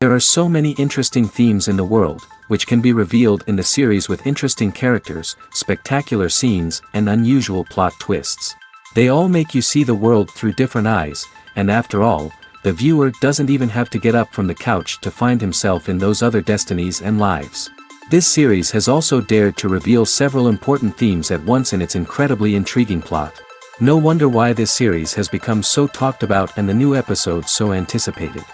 There are so many interesting themes in the world, which can be revealed in the series with interesting characters, spectacular scenes, and unusual plot twists. They all make you see the world through different eyes, and after all, the viewer doesn't even have to get up from the couch to find himself in those other destinies and lives. This series has also dared to reveal several important themes at once in its incredibly intriguing plot. No wonder why this series has become so talked about and the new episodes so anticipated.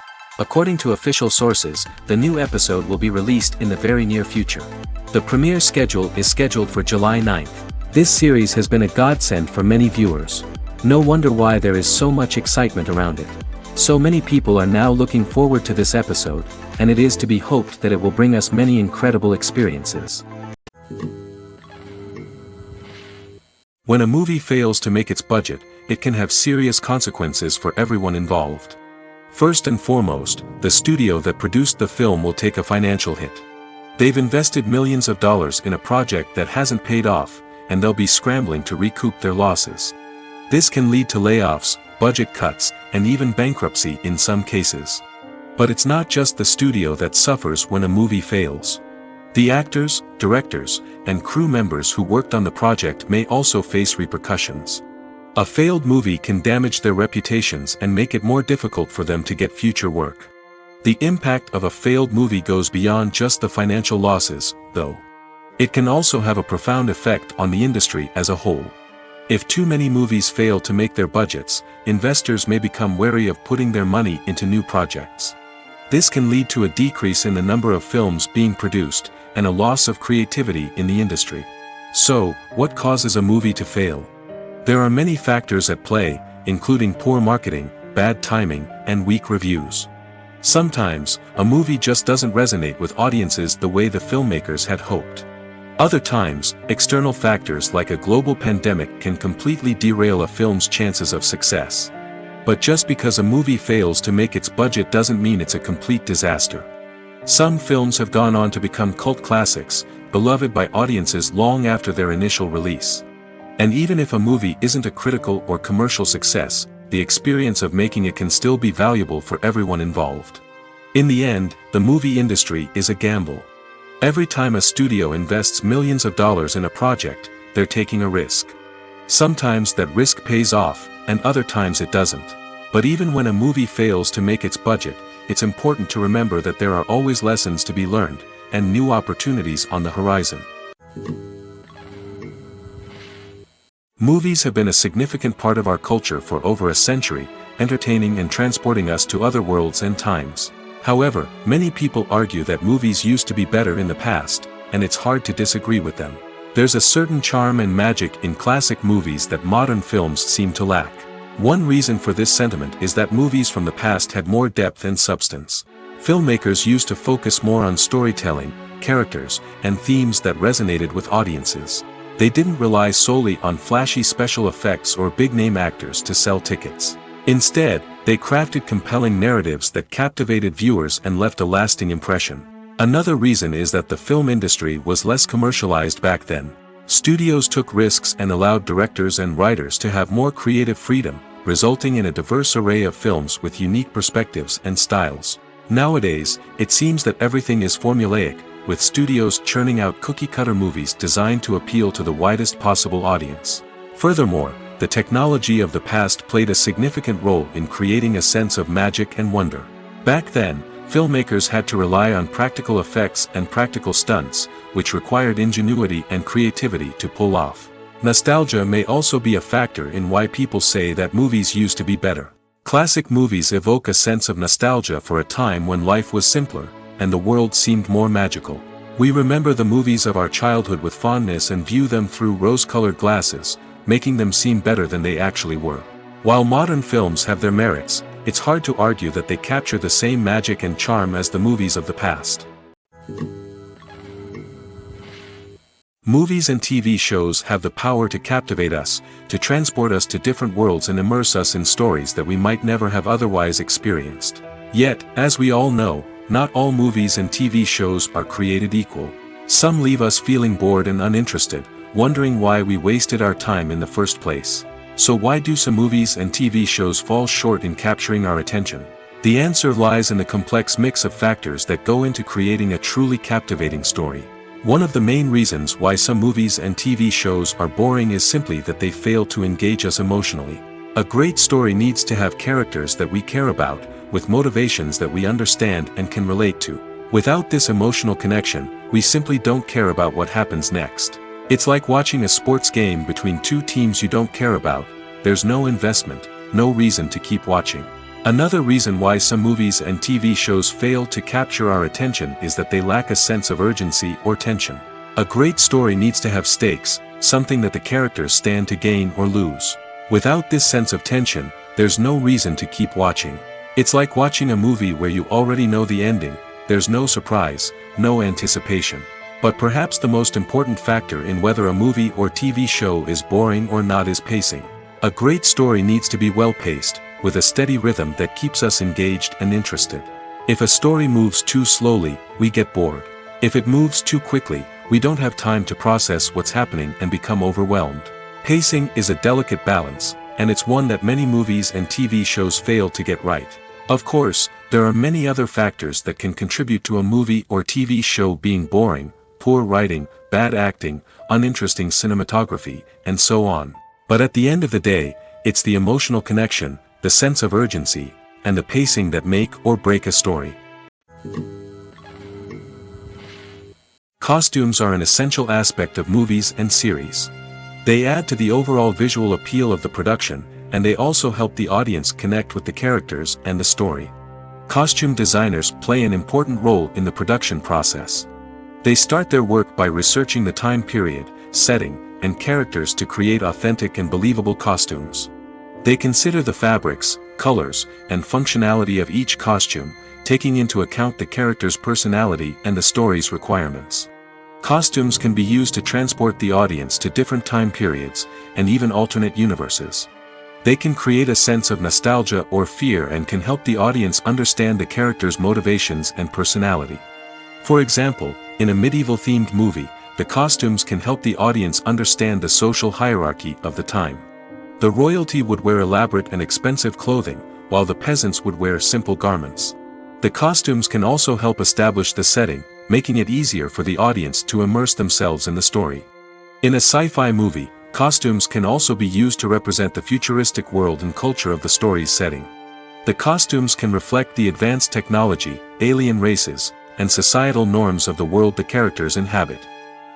According to official sources, the new episode will be released in the very near future. The premiere schedule is scheduled for July 9th. This series has been a godsend for many viewers. No wonder why there is so much excitement around it. So many people are now looking forward to this episode, and it is to be hoped that it will bring us many incredible experiences. When a movie fails to make its budget, it can have serious consequences for everyone involved. First and foremost, the studio that produced the film will take a financial hit. They've invested millions of dollars in a project that hasn't paid off, and they'll be scrambling to recoup their losses. This can lead to layoffs, budget cuts, and even bankruptcy in some cases. But it's not just the studio that suffers when a movie fails. The actors, directors, and crew members who worked on the project may also face repercussions. A failed movie can damage their reputations and make it more difficult for them to get future work. The impact of a failed movie goes beyond just the financial losses, though. It can also have a profound effect on the industry as a whole. If too many movies fail to make their budgets, investors may become wary of putting their money into new projects. This can lead to a decrease in the number of films being produced, and a loss of creativity in the industry. So, what causes a movie to fail? There are many factors at play, including poor marketing, bad timing, and weak reviews. Sometimes, a movie just doesn't resonate with audiences the way the filmmakers had hoped. Other times, external factors like a global pandemic can completely derail a film's chances of success. But just because a movie fails to make its budget doesn't mean it's a complete disaster. Some films have gone on to become cult classics, beloved by audiences long after their initial release. And even if a movie isn't a critical or commercial success, the experience of making it can still be valuable for everyone involved. In the end, the movie industry is a gamble. Every time a studio invests millions of dollars in a project, they're taking a risk. Sometimes that risk pays off, and other times it doesn't. But even when a movie fails to make its budget, it's important to remember that there are always lessons to be learned, and new opportunities on the horizon. Movies have been a significant part of our culture for over a century, entertaining and transporting us to other worlds and times. However, many people argue that movies used to be better in the past, and it's hard to disagree with them. There's a certain charm and magic in classic movies that modern films seem to lack. One reason for this sentiment is that movies from the past had more depth and substance. Filmmakers used to focus more on storytelling, characters, and themes that resonated with audiences. They didn't rely solely on flashy special effects or big-name actors to sell tickets. Instead, they crafted compelling narratives that captivated viewers and left a lasting impression. Another reason is that the film industry was less commercialized back then. Studios took risks and allowed directors and writers to have more creative freedom, resulting in a diverse array of films with unique perspectives and styles. Nowadays, it seems that everything is formulaic, with studios churning out cookie-cutter movies designed to appeal to the widest possible audience. Furthermore, the technology of the past played a significant role in creating a sense of magic and wonder. Back then, filmmakers had to rely on practical effects and practical stunts, which required ingenuity and creativity to pull off. Nostalgia may also be a factor in why people say that movies used to be better. Classic movies evoke a sense of nostalgia for a time when life was simpler, and the world seemed more magical. We remember the movies of our childhood with fondness and view them through rose-colored glasses, making them seem better than they actually were. While modern films have their merits, it's hard to argue that they capture the same magic and charm as the movies of the past. Movies and TV shows have the power to captivate us, to transport us to different worlds and immerse us in stories that we might never have otherwise experienced. Yet, as we all know, not all movies and TV shows are created equal. Some leave us feeling bored and uninterested, wondering why we wasted our time in the first place. So why do some movies and TV shows fall short in capturing our attention? The answer lies in the complex mix of factors that go into creating a truly captivating story. One of the main reasons why some movies and TV shows are boring is simply that they fail to engage us emotionally. A great story needs to have characters that we care about, with motivations that we understand and can relate to. Without this emotional connection, we simply don't care about what happens next. It's like watching a sports game between two teams you don't care about. There's no investment, no reason to keep watching. Another reason why some movies and TV shows fail to capture our attention is that they lack a sense of urgency or tension. A great story needs to have stakes, something that the characters stand to gain or lose. Without this sense of tension, there's no reason to keep watching. It's like watching a movie where you already know the ending, there's no surprise, no anticipation. But perhaps the most important factor in whether a movie or TV show is boring or not is pacing. A great story needs to be well-paced, with a steady rhythm that keeps us engaged and interested. If a story moves too slowly, we get bored. If it moves too quickly, we don't have time to process what's happening and become overwhelmed. Pacing is a delicate balance, and it's one that many movies and TV shows fail to get right. Of course, there are many other factors that can contribute to a movie or TV show being boring: poor writing, bad acting, uninteresting cinematography, and so on. But at the end of the day, it's the emotional connection, the sense of urgency, and the pacing that make or break a story. Costumes are an essential aspect of movies and series. They add to the overall visual appeal of the production, and they also help the audience connect with the characters and the story. Costume designers play an important role in the production process. They start their work by researching the time period, setting, and characters to create authentic and believable costumes. They consider the fabrics, colors, and functionality of each costume, taking into account the character's personality and the story's requirements. Costumes can be used to transport the audience to different time periods, and even alternate universes. They can create a sense of nostalgia or fear and can help the audience understand the character's motivations and personality. For example, in a medieval-themed movie, the costumes can help the audience understand the social hierarchy of the time. The royalty would wear elaborate and expensive clothing, while the peasants would wear simple garments. The costumes can also help establish the setting, making it easier for the audience to immerse themselves in the story. In a sci-fi movie, costumes can also be used to represent the futuristic world and culture of the story's setting. The costumes can reflect the advanced technology, alien races, and societal norms of the world the characters inhabit.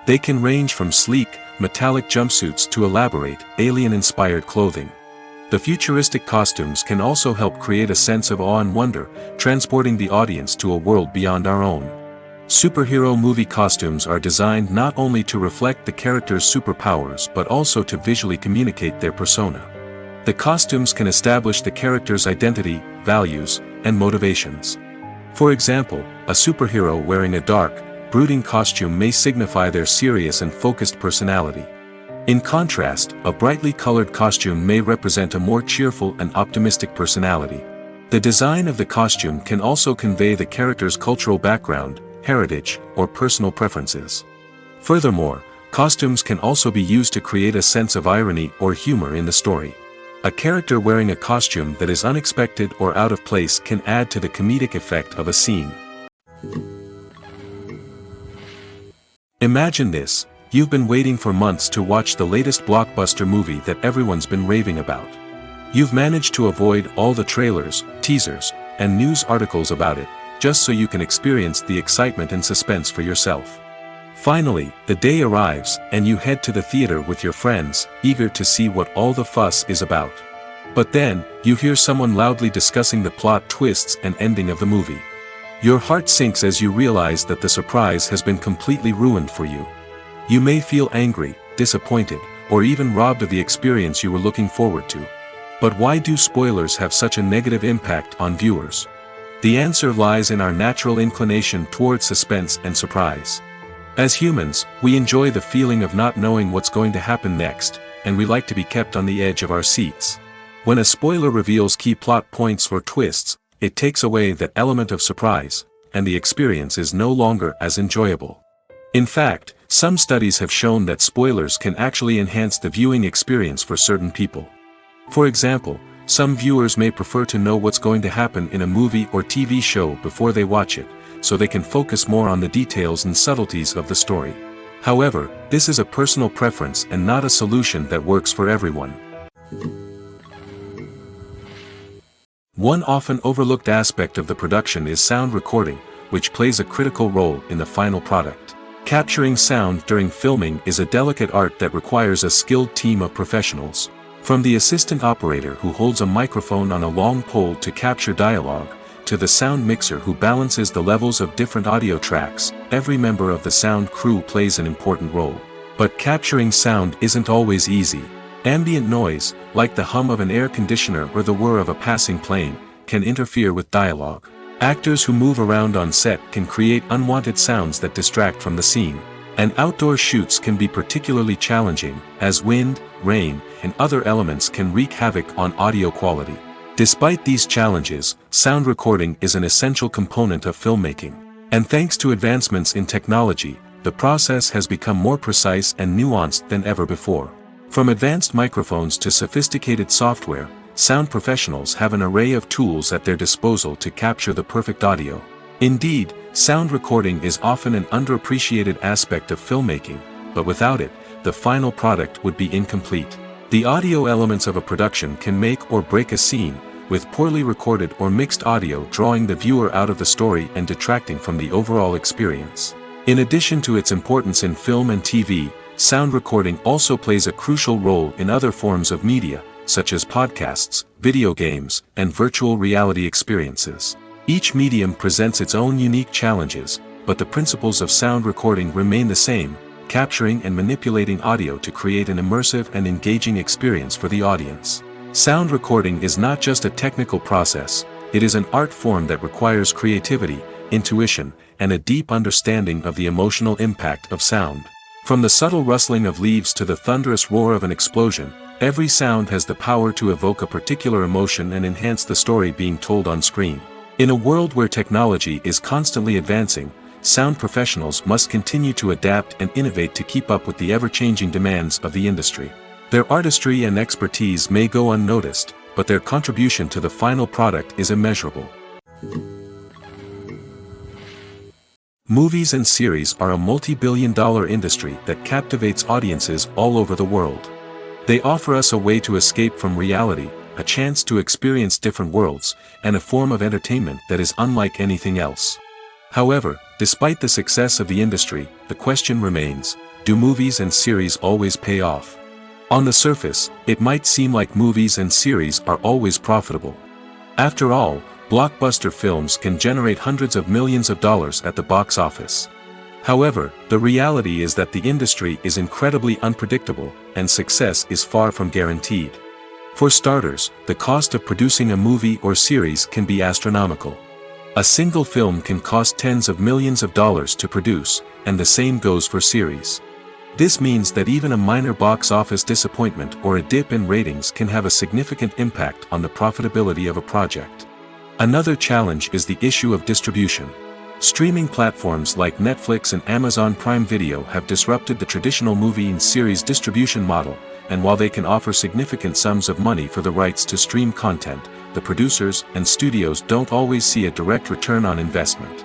They can range from sleek, metallic jumpsuits to elaborate, alien-inspired clothing. The futuristic costumes can also help create a sense of awe and wonder, transporting the audience to a world beyond our own. Superhero movie costumes are designed not only to reflect the character's superpowers but also to visually communicate their persona. The costumes can establish the character's identity, values, and motivations. For example, a superhero wearing a dark, brooding costume may signify their serious and focused personality. In contrast, a brightly colored costume may represent a more cheerful and optimistic personality. The design of the costume can also convey the character's cultural background, heritage, or personal preferences. Furthermore, costumes can also be used to create a sense of irony or humor in the story. A character wearing a costume that is unexpected or out of place can add to the comedic effect of a scene. Imagine this: you've been waiting for months to watch the latest blockbuster movie that everyone's been raving about. You've managed to avoid all the trailers, teasers, and news articles about it, just so you can experience the excitement and suspense for yourself. Finally, the day arrives, and you head to the theater with your friends, eager to see what all the fuss is about. But then, you hear someone loudly discussing the plot twists and ending of the movie. Your heart sinks as you realize that the surprise has been completely ruined for you. You may feel angry, disappointed, or even robbed of the experience you were looking forward to. But why do spoilers have such a negative impact on viewers? The answer lies in our natural inclination toward suspense and surprise. As humans, we enjoy the feeling of not knowing what's going to happen next, and we like to be kept on the edge of our seats. When a spoiler reveals key plot points or twists, it takes away that element of surprise, and the experience is no longer as enjoyable. In fact, some studies have shown that spoilers can actually enhance the viewing experience for certain people. For example, some viewers may prefer to know what's going to happen in a movie or TV show before they watch it, so they can focus more on the details and subtleties of the story. However, this is a personal preference and not a solution that works for everyone. One often overlooked aspect of the production is sound recording, which plays a critical role in the final product. Capturing sound during filming is a delicate art that requires a skilled team of professionals. From the assistant operator who holds a microphone on a long pole to capture dialogue, to the sound mixer who balances the levels of different audio tracks, every member of the sound crew plays an important role. But capturing sound isn't always easy. Ambient noise, like the hum of an air conditioner or the whir of a passing plane, can interfere with dialogue. Actors who move around on set can create unwanted sounds that distract from the scene. And outdoor shoots can be particularly challenging, as wind, rain, and other elements can wreak havoc on audio quality. Despite these challenges, sound recording is an essential component of filmmaking. And thanks to advancements in technology, the process has become more precise and nuanced than ever before. From advanced microphones to sophisticated software, sound professionals have an array of tools at their disposal to capture the perfect audio. Indeed, sound recording is often an underappreciated aspect of filmmaking, but without it, the final product would be incomplete. The audio elements of a production can make or break a scene, with poorly recorded or mixed audio drawing the viewer out of the story and detracting from the overall experience. In addition to its importance in film and TV, sound recording also plays a crucial role in other forms of media, such as podcasts, video games, and virtual reality experiences. Each medium presents its own unique challenges, but the principles of sound recording remain the same, capturing and manipulating audio to create an immersive and engaging experience for the audience. Sound recording is not just a technical process, it is an art form that requires creativity, intuition, and a deep understanding of the emotional impact of sound. From the subtle rustling of leaves to the thunderous roar of an explosion, every sound has the power to evoke a particular emotion and enhance the story being told on screen. In a world where technology is constantly advancing, sound professionals must continue to adapt and innovate to keep up with the ever-changing demands of the industry. Their artistry and expertise may go unnoticed, but their contribution to the final product is immeasurable. Movies and series are a multi-billion-dollar industry that captivates audiences all over the world. They offer us a way to escape from reality, a chance to experience different worlds, and a form of entertainment that is unlike anything else. However, despite the success of the industry, the question remains, do movies and series always pay off? On the surface, it might seem like movies and series are always profitable. After all, blockbuster films can generate hundreds of millions of dollars at the box office. However, the reality is that the industry is incredibly unpredictable, and success is far from guaranteed. For starters, the cost of producing a movie or series can be astronomical. A single film can cost tens of millions of dollars to produce, and the same goes for series. This means that even a minor box office disappointment or a dip in ratings can have a significant impact on the profitability of a project. Another challenge is the issue of distribution. Streaming platforms like Netflix and Amazon Prime Video have disrupted the traditional movie and series distribution model, and while they can offer significant sums of money for the rights to stream content, the producers and studios don't always see a direct return on investment.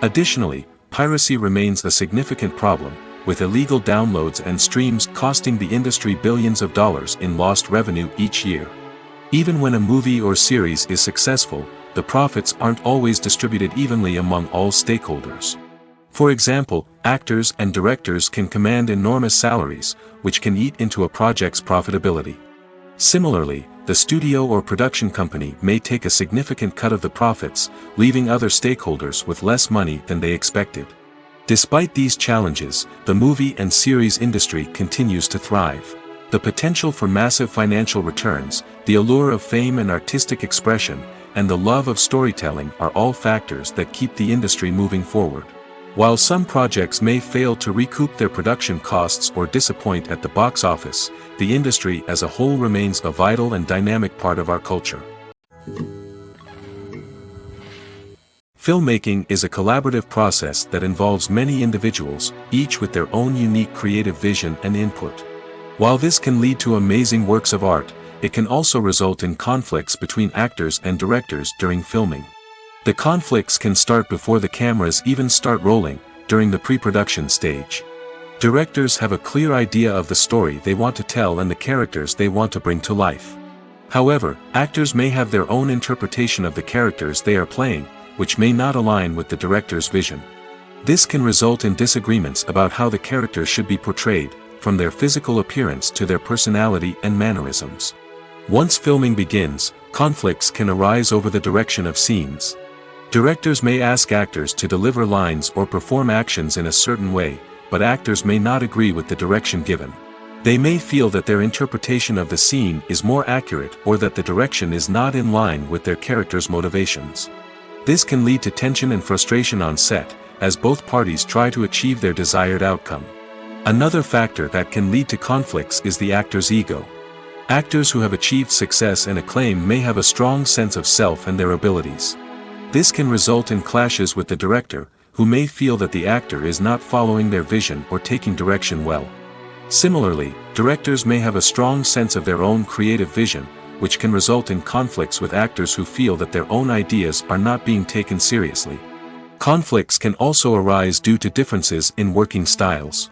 Additionally, piracy remains a significant problem, with illegal downloads and streams costing the industry billions of dollars in lost revenue each year. Even when a movie or series is successful, the profits aren't always distributed evenly among all stakeholders. For example, actors and directors can command enormous salaries, which can eat into a project's profitability. Similarly, the studio or production company may take a significant cut of the profits, leaving other stakeholders with less money than they expected. Despite these challenges, the movie and series industry continues to thrive. The potential for massive financial returns, the allure of fame and artistic expression, and the love of storytelling are all factors that keep the industry moving forward. While some projects may fail to recoup their production costs or disappoint at the box office, the industry as a whole remains a vital and dynamic part of our culture. Filmmaking is a collaborative process that involves many individuals, each with their own unique creative vision and input. While this can lead to amazing works of art, it can also result in conflicts between actors and directors during filming. The conflicts can start before the cameras even start rolling, during the pre-production stage. Directors have a clear idea of the story they want to tell and the characters they want to bring to life. However, actors may have their own interpretation of the characters they are playing, which may not align with the director's vision. This can result in disagreements about how the characters should be portrayed, from their physical appearance to their personality and mannerisms. Once filming begins, conflicts can arise over the direction of scenes. Directors may ask actors to deliver lines or perform actions in a certain way, but actors may not agree with the direction given. They may feel that their interpretation of the scene is more accurate or that the direction is not in line with their character's motivations. This can lead to tension and frustration on set, as both parties try to achieve their desired outcome. Another factor that can lead to conflicts is the actor's ego. Actors who have achieved success and acclaim may have a strong sense of self and their abilities. This can result in clashes with the director, who may feel that the actor is not following their vision or taking direction well. Similarly, directors may have a strong sense of their own creative vision, which can result in conflicts with actors who feel that their own ideas are not being taken seriously. Conflicts can also arise due to differences in working styles.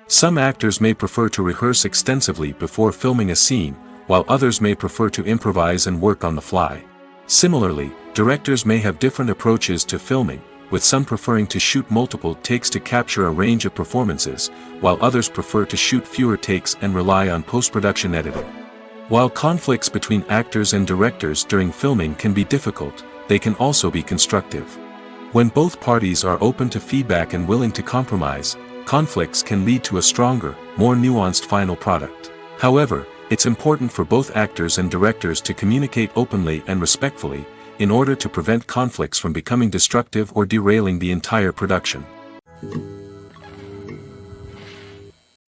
Some actors may prefer to rehearse extensively before filming a scene, while others may prefer to improvise and work on the fly. Similarly, directors may have different approaches to filming, with some preferring to shoot multiple takes to capture a range of performances, while others prefer to shoot fewer takes and rely on post-production editing. While conflicts between actors and directors during filming can be difficult, they can also be constructive. When both parties are open to feedback and willing to compromise, conflicts can lead to a stronger, more nuanced final product. However, it's important for both actors and directors to communicate openly and respectfully, in order to prevent conflicts from becoming destructive or derailing the entire production.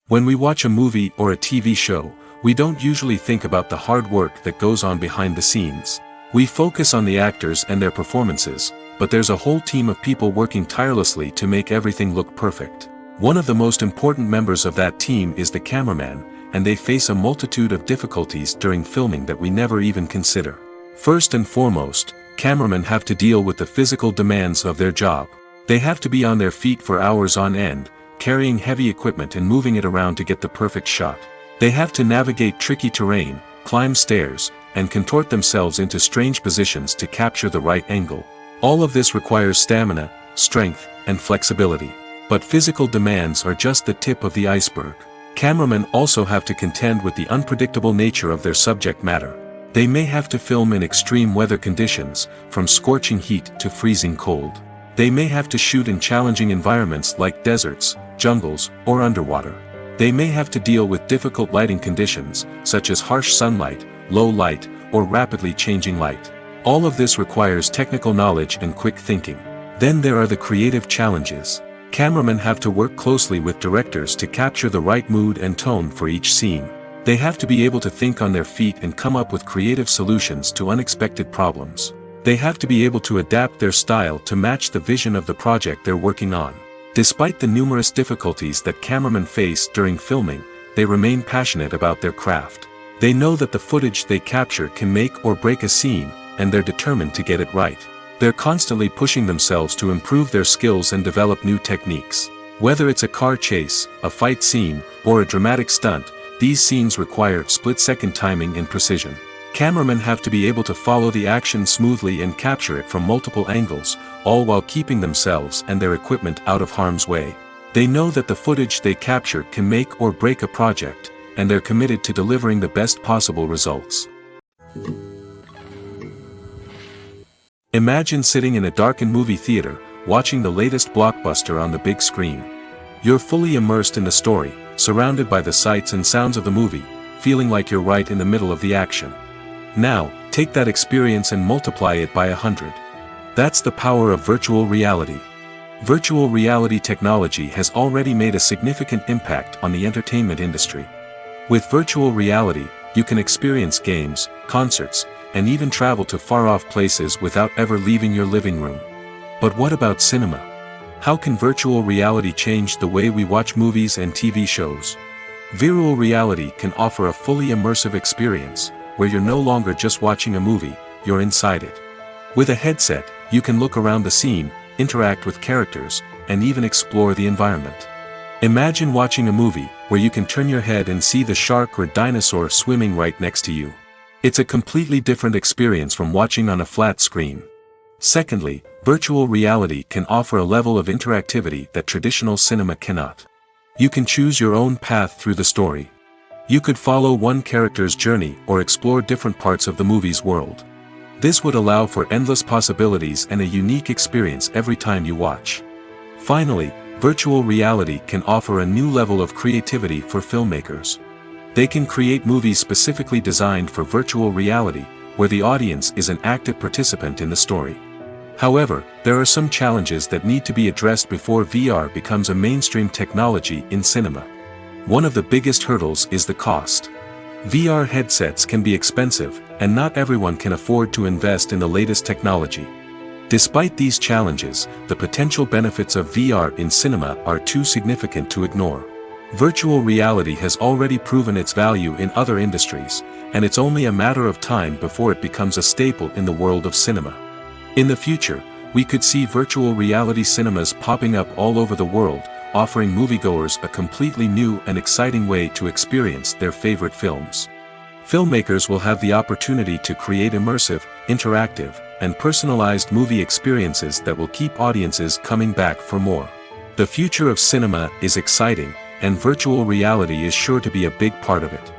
When we watch a movie or a TV show, we don't usually think about the hard work that goes on behind the scenes. We focus on the actors and their performances, but there's a whole team of people working tirelessly to make everything look perfect. One of the most important members of that team is the cameraman, and they face a multitude of difficulties during filming that we never even consider. First and foremost, cameramen have to deal with the physical demands of their job. They have to be on their feet for hours on end, carrying heavy equipment and moving it around to get the perfect shot. They have to navigate tricky terrain, climb stairs, and contort themselves into strange positions to capture the right angle. All of this requires stamina, strength, and flexibility. But physical demands are just the tip of the iceberg. Cameramen also have to contend with the unpredictable nature of their subject matter. They may have to film in extreme weather conditions, from scorching heat to freezing cold. They may have to shoot in challenging environments like deserts, jungles, or underwater. They may have to deal with difficult lighting conditions, such as harsh sunlight, low light, or rapidly changing light. All of this requires technical knowledge and quick thinking. Then there are the creative challenges. Cameramen have to work closely with directors to capture the right mood and tone for each scene. They have to be able to think on their feet and come up with creative solutions to unexpected problems. They have to be able to adapt their style to match the vision of the project they're working on. Despite the numerous difficulties that cameramen face during filming, they remain passionate about their craft. They know that the footage they capture can make or break a scene, and they're determined to get it right. They're constantly pushing themselves to improve their skills and develop new techniques. Whether it's a car chase, a fight scene, or a dramatic stunt, these scenes require split-second timing and precision. Cameramen have to be able to follow the action smoothly and capture it from multiple angles, all while keeping themselves and their equipment out of harm's way. They know that the footage they capture can make or break a project, and they're committed to delivering the best possible results. Imagine sitting in a darkened movie theater, watching the latest blockbuster on the big screen. You're fully immersed in the story, surrounded by the sights and sounds of the movie, feeling like you're right in the middle of the action. Now, take that experience and multiply it by 100. That's the power of virtual reality. Virtual reality technology has already made a significant impact on the entertainment industry. With virtual reality, you can experience games, concerts, and even travel to far-off places without ever leaving your living room. But what about cinema? How can virtual reality change the way we watch movies and TV shows? Virtual reality can offer a fully immersive experience, where you're no longer just watching a movie, you're inside it. With a headset, you can look around the scene, interact with characters, and even explore the environment. Imagine watching a movie where you can turn your head and see the shark or dinosaur swimming right next to you. It's a completely different experience from watching on a flat screen. Secondly, virtual reality can offer a level of interactivity that traditional cinema cannot. You can choose your own path through the story. You could follow one character's journey or explore different parts of the movie's world. This would allow for endless possibilities and a unique experience every time you watch. Finally, virtual reality can offer a new level of creativity for filmmakers. They can create movies specifically designed for virtual reality, where the audience is an active participant in the story. However, there are some challenges that need to be addressed before VR becomes a mainstream technology in cinema. One of the biggest hurdles is the cost. VR headsets can be expensive, and not everyone can afford to invest in the latest technology. Despite these challenges, the potential benefits of VR in cinema are too significant to ignore. Virtual reality has already proven its value in other industries, and it's only a matter of time before it becomes a staple in the world of cinema. In the future, we could see virtual reality cinemas popping up all over the world, offering moviegoers a completely new and exciting way to experience their favorite films. Filmmakers will have the opportunity to create immersive, interactive, and personalized movie experiences that will keep audiences coming back for more. The future of cinema is exciting, and virtual reality is sure to be a big part of it.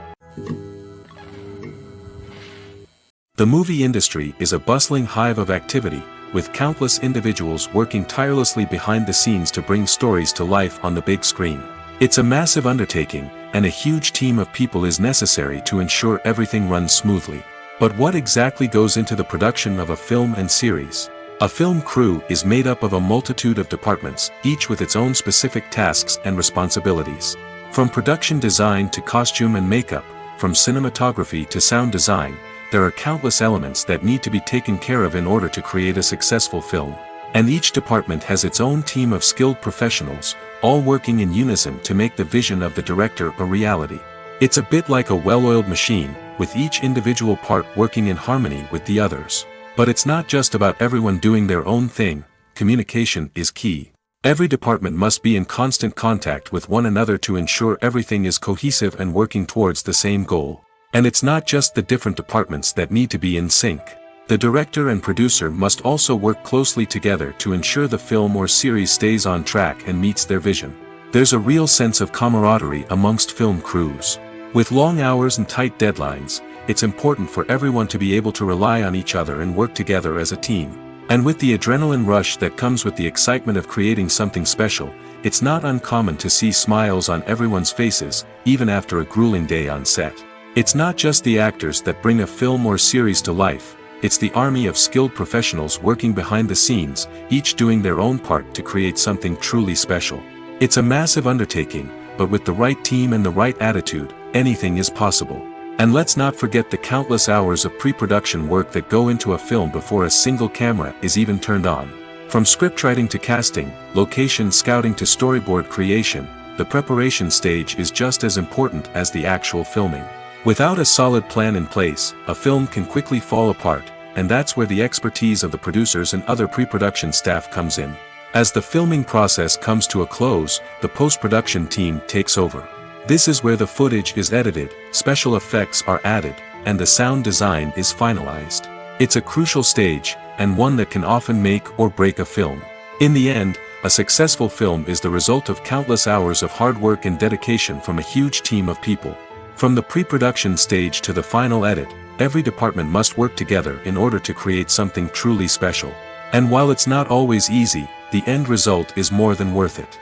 The movie industry is a bustling hive of activity, with countless individuals working tirelessly behind the scenes to bring stories to life on the big screen. It's a massive undertaking, and a huge team of people is necessary to ensure everything runs smoothly. But what exactly goes into the production of a film and series? A film crew is made up of a multitude of departments, each with its own specific tasks and responsibilities. From production design to costume and makeup, from cinematography to sound design, there are countless elements that need to be taken care of in order to create a successful film. And each department has its own team of skilled professionals, all working in unison to make the vision of the director a reality. It's a bit like a well-oiled machine, with each individual part working in harmony with the others. But it's not just about everyone doing their own thing, communication is key. Every department must be in constant contact with one another to ensure everything is cohesive and working towards the same goal. And it's not just the different departments that need to be in sync. The director and producer must also work closely together to ensure the film or series stays on track and meets their vision. There's a real sense of camaraderie amongst film crews. With long hours and tight deadlines, it's important for everyone to be able to rely on each other and work together as a team. And with the adrenaline rush that comes with the excitement of creating something special, it's not uncommon to see smiles on everyone's faces, even after a grueling day on set. It's not just the actors that bring a film or series to life, it's the army of skilled professionals working behind the scenes, each doing their own part to create something truly special. It's a massive undertaking, but with the right team and the right attitude, anything is possible. And let's not forget the countless hours of pre-production work that go into a film before a single camera is even turned on. From scriptwriting to casting, location scouting to storyboard creation, the preparation stage is just as important as the actual filming. Without a solid plan in place, a film can quickly fall apart, and that's where the expertise of the producers and other pre-production staff comes in. As the filming process comes to a close, the post-production team takes over. This is where the footage is edited, special effects are added, and the sound design is finalized. It's a crucial stage, and one that can often make or break a film. In the end, a successful film is the result of countless hours of hard work and dedication from a huge team of people. From the pre-production stage to the final edit, every department must work together in order to create something truly special. And while it's not always easy, the end result is more than worth it.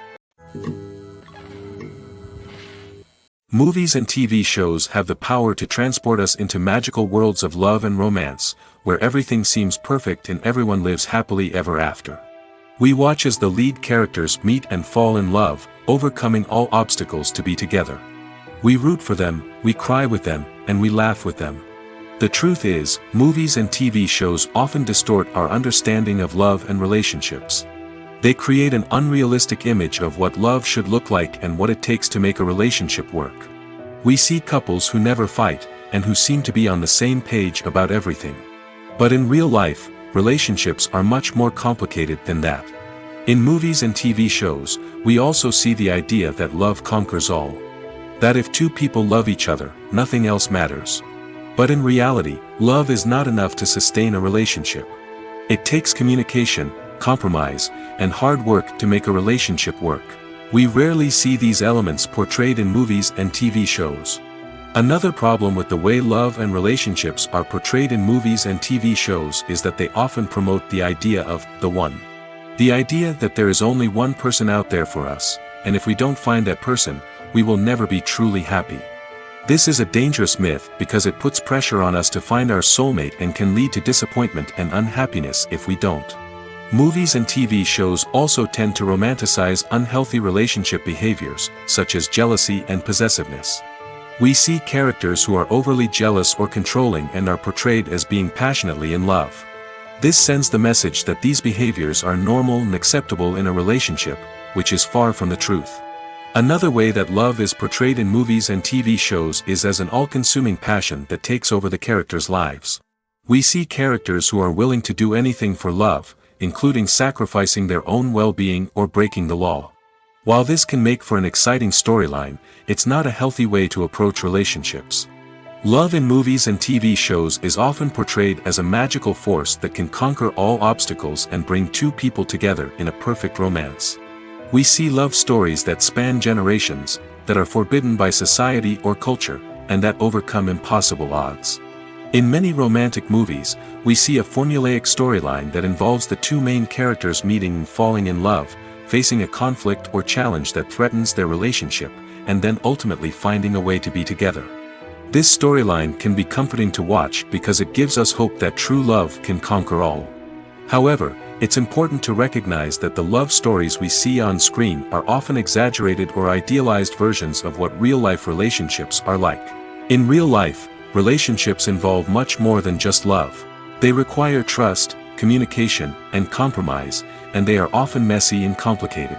Movies and TV shows have the power to transport us into magical worlds of love and romance, where everything seems perfect and everyone lives happily ever after. We watch as the lead characters meet and fall in love, overcoming all obstacles to be together. We root for them, we cry with them, and we laugh with them. The truth is, movies and TV shows often distort our understanding of love and relationships. They create an unrealistic image of what love should look like and what it takes to make a relationship work. We see couples who never fight, and who seem to be on the same page about everything. But in real life, relationships are much more complicated than that. In movies and TV shows, we also see the idea that love conquers all. That if two people love each other, nothing else matters. But in reality, love is not enough to sustain a relationship. It takes communication, compromise, and hard work to make a relationship work. We rarely see these elements portrayed in movies and TV shows. Another problem with the way love and relationships are portrayed in movies and TV shows is that they often promote the idea of the one. The idea that there is only one person out there for us, and if we don't find that person, we will never be truly happy. This is a dangerous myth because it puts pressure on us to find our soulmate and can lead to disappointment and unhappiness if we don't. Movies and TV shows also tend to romanticize unhealthy relationship behaviors, such as jealousy and possessiveness. We see characters who are overly jealous or controlling and are portrayed as being passionately in love. This sends the message that these behaviors are normal and acceptable in a relationship, which is far from the truth. Another way that love is portrayed in movies and TV shows is as an all-consuming passion that takes over the characters' lives. We see characters who are willing to do anything for love, including sacrificing their own well-being or breaking the law. While this can make for an exciting storyline, it's not a healthy way to approach relationships. Love in movies and TV shows is often portrayed as a magical force that can conquer all obstacles and bring two people together in a perfect romance. We see love stories that span generations, that are forbidden by society or culture, and that overcome impossible odds. In many romantic movies, we see a formulaic storyline that involves the two main characters meeting and falling in love, facing a conflict or challenge that threatens their relationship, and then ultimately finding a way to be together. This storyline can be comforting to watch because it gives us hope that true love can conquer all. However, it's important to recognize that the love stories we see on screen are often exaggerated or idealized versions of what real-life relationships are like. In real life, relationships involve much more than just love. They require trust, communication, and compromise, and they are often messy and complicated.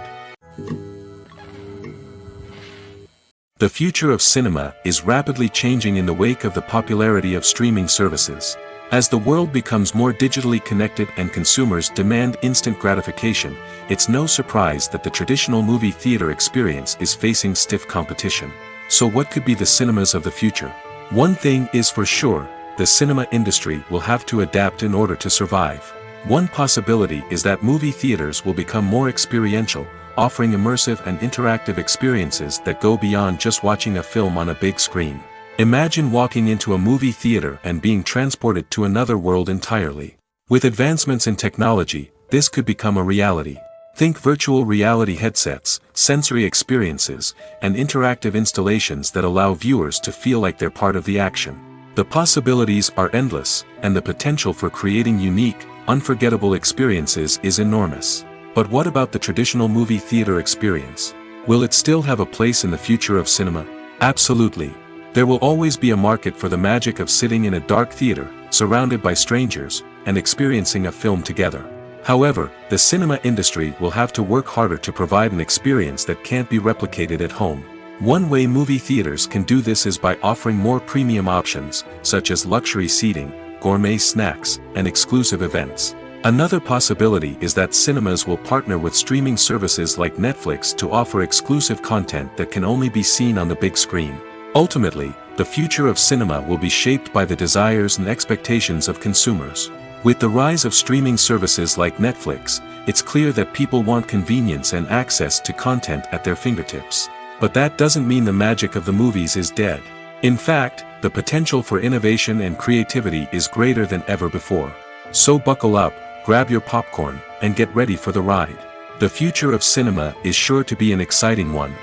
The future of cinema is rapidly changing in the wake of the popularity of streaming services. As the world becomes more digitally connected and consumers demand instant gratification, it's no surprise that the traditional movie theater experience is facing stiff competition. So what could be the cinemas of the future? One thing is for sure, the cinema industry will have to adapt in order to survive. One possibility is that movie theaters will become more experiential, offering immersive and interactive experiences that go beyond just watching a film on a big screen. Imagine walking into a movie theater and being transported to another world entirely. With advancements in technology, this could become a reality. Think virtual reality headsets, sensory experiences, and interactive installations that allow viewers to feel like they're part of the action. The possibilities are endless, and the potential for creating unique, unforgettable experiences is enormous. But what about the traditional movie theater experience? Will it still have a place in the future of cinema? Absolutely. There will always be a market for the magic of sitting in a dark theater, surrounded by strangers, and experiencing a film together. However, the cinema industry will have to work harder to provide an experience that can't be replicated at home. One way movie theaters can do this is by offering more premium options, such as luxury seating, gourmet snacks, and exclusive events. Another possibility is that cinemas will partner with streaming services like Netflix to offer exclusive content that can only be seen on the big screen. Ultimately, the future of cinema will be shaped by the desires and expectations of consumers. With the rise of streaming services like Netflix, it's clear that people want convenience and access to content at their fingertips. But that doesn't mean the magic of the movies is dead. In fact, the potential for innovation and creativity is greater than ever before. So buckle up, grab your popcorn, and get ready for the ride. The future of cinema is sure to be an exciting one.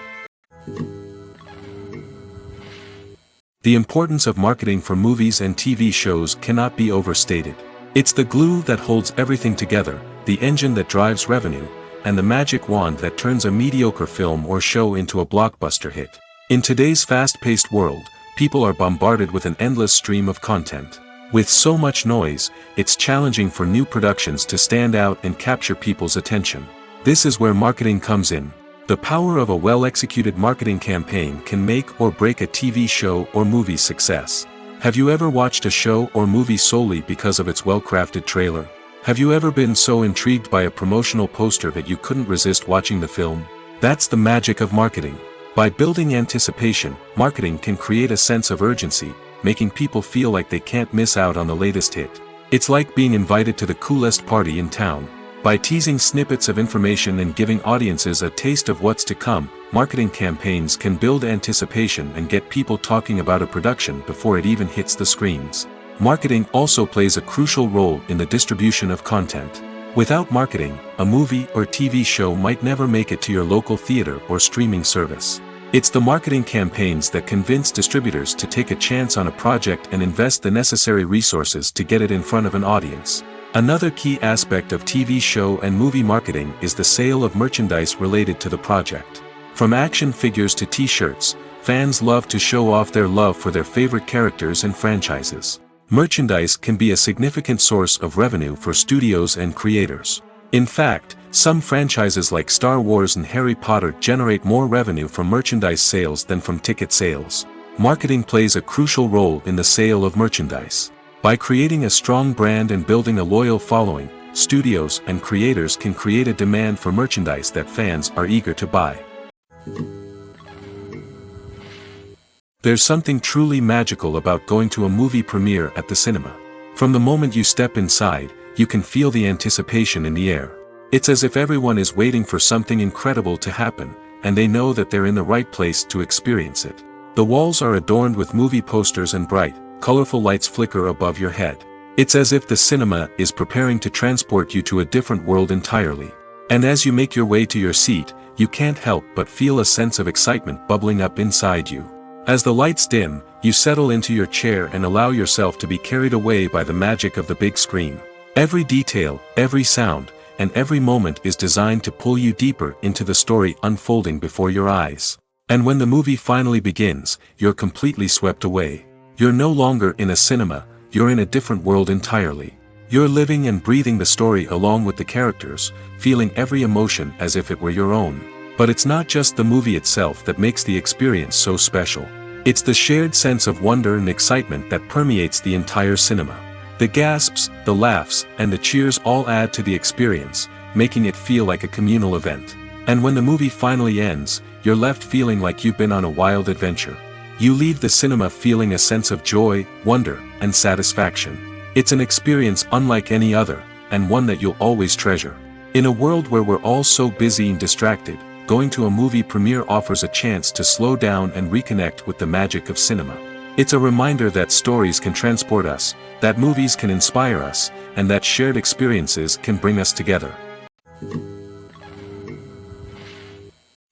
The importance of marketing for movies and TV shows cannot be overstated. It's the glue that holds everything together, the engine that drives revenue, and the magic wand that turns a mediocre film or show into a blockbuster hit. In today's fast-paced world, people are bombarded with an endless stream of content. With so much noise, it's challenging for new productions to stand out and capture people's attention. This is where marketing comes in. The power of a well-executed marketing campaign can make or break a TV show or movie's success. Have you ever watched a show or movie solely because of its well-crafted trailer? Have you ever been so intrigued by a promotional poster that you couldn't resist watching the film? That's the magic of marketing. By building anticipation, marketing can create a sense of urgency, making people feel like they can't miss out on the latest hit. It's like being invited to the coolest party in town. By teasing snippets of information and giving audiences a taste of what's to come, marketing campaigns can build anticipation and get people talking about a production before it even hits the screens. Marketing also plays a crucial role in the distribution of content. Without marketing, a movie or TV show might never make it to your local theater or streaming service. It's the marketing campaigns that convince distributors to take a chance on a project and invest the necessary resources to get it in front of an audience. Another key aspect of TV show and movie marketing is the sale of merchandise related to the project. From action figures to t-shirts, fans love to show off their love for their favorite characters and franchises. Merchandise can be a significant source of revenue for studios and creators. In fact, some franchises like Star Wars and Harry Potter generate more revenue from merchandise sales than from ticket sales. Marketing plays a crucial role in the sale of merchandise. By creating a strong brand and building a loyal following, studios and creators can create a demand for merchandise that fans are eager to buy. There's something truly magical about going to a movie premiere at the cinema. From the moment you step inside, you can feel the anticipation in the air. It's as if everyone is waiting for something incredible to happen, and they know that they're in the right place to experience it. The walls are adorned with movie posters and bright, colorful lights flicker above your head. It's as if the cinema is preparing to transport you to a different world entirely. And as you make your way to your seat, you can't help but feel a sense of excitement bubbling up inside you. As the lights dim, you settle into your chair and allow yourself to be carried away by the magic of the big screen. Every detail, every sound, and every moment is designed to pull you deeper into the story unfolding before your eyes. And when the movie finally begins, you're completely swept away. You're no longer in a cinema, you're in a different world entirely. You're living and breathing the story along with the characters, feeling every emotion as if it were your own. But it's not just the movie itself that makes the experience so special. It's the shared sense of wonder and excitement that permeates the entire cinema. The gasps, the laughs, and the cheers all add to the experience, making it feel like a communal event. And when the movie finally ends, you're left feeling like you've been on a wild adventure. You leave the cinema feeling a sense of joy, wonder, and satisfaction. It's an experience unlike any other, and one that you'll always treasure. In a world where we're all so busy and distracted, going to a movie premiere offers a chance to slow down and reconnect with the magic of cinema. It's a reminder that stories can transport us, that movies can inspire us, and that shared experiences can bring us together.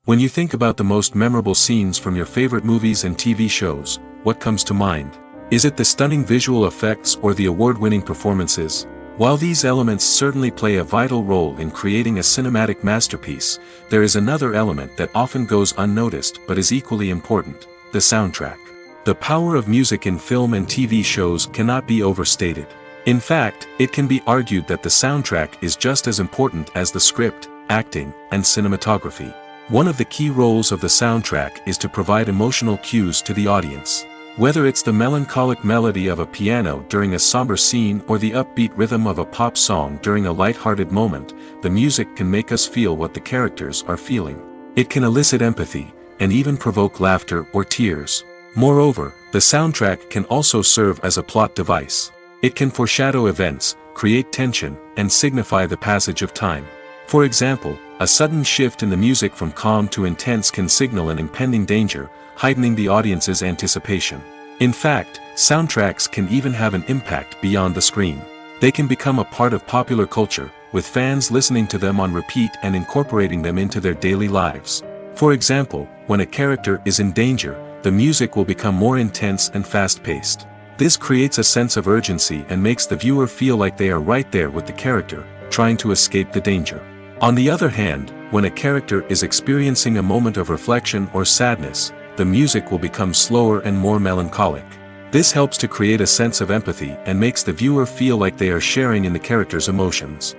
When you think about the most memorable scenes from your favorite movies and TV shows, what comes to mind? Is it the stunning visual effects or the award-winning performances? While these elements certainly play a vital role in creating a cinematic masterpiece, there is another element that often goes unnoticed but is equally important: the soundtrack. The power of music in film and TV shows cannot be overstated. In fact, it can be argued that the soundtrack is just as important as the script, acting, and cinematography. One of the key roles of the soundtrack is to provide emotional cues to the audience. Whether it's the melancholic melody of a piano during a somber scene or the upbeat rhythm of a pop song during a light-hearted moment, the music can make us feel what the characters are feeling. It can elicit empathy, and even provoke laughter or tears. Moreover, The soundtrack can also serve as a plot device. It can foreshadow events, create tension, and signify the passage of time. For example, a sudden shift in the music from calm to intense can signal an impending danger, heightening the audience's anticipation. In fact, soundtracks can even have an impact beyond the screen. They can become a part of popular culture, with fans listening to them on repeat and incorporating them into their daily lives. For example, when a character is in danger, the music will become more intense and fast-paced. This creates a sense of urgency and makes the viewer feel like they are right there with the character, trying to escape the danger. On the other hand, when a character is experiencing a moment of reflection or sadness, the music will become slower and more melancholic. This helps to create a sense of empathy and makes the viewer feel like they are sharing in the character's emotions.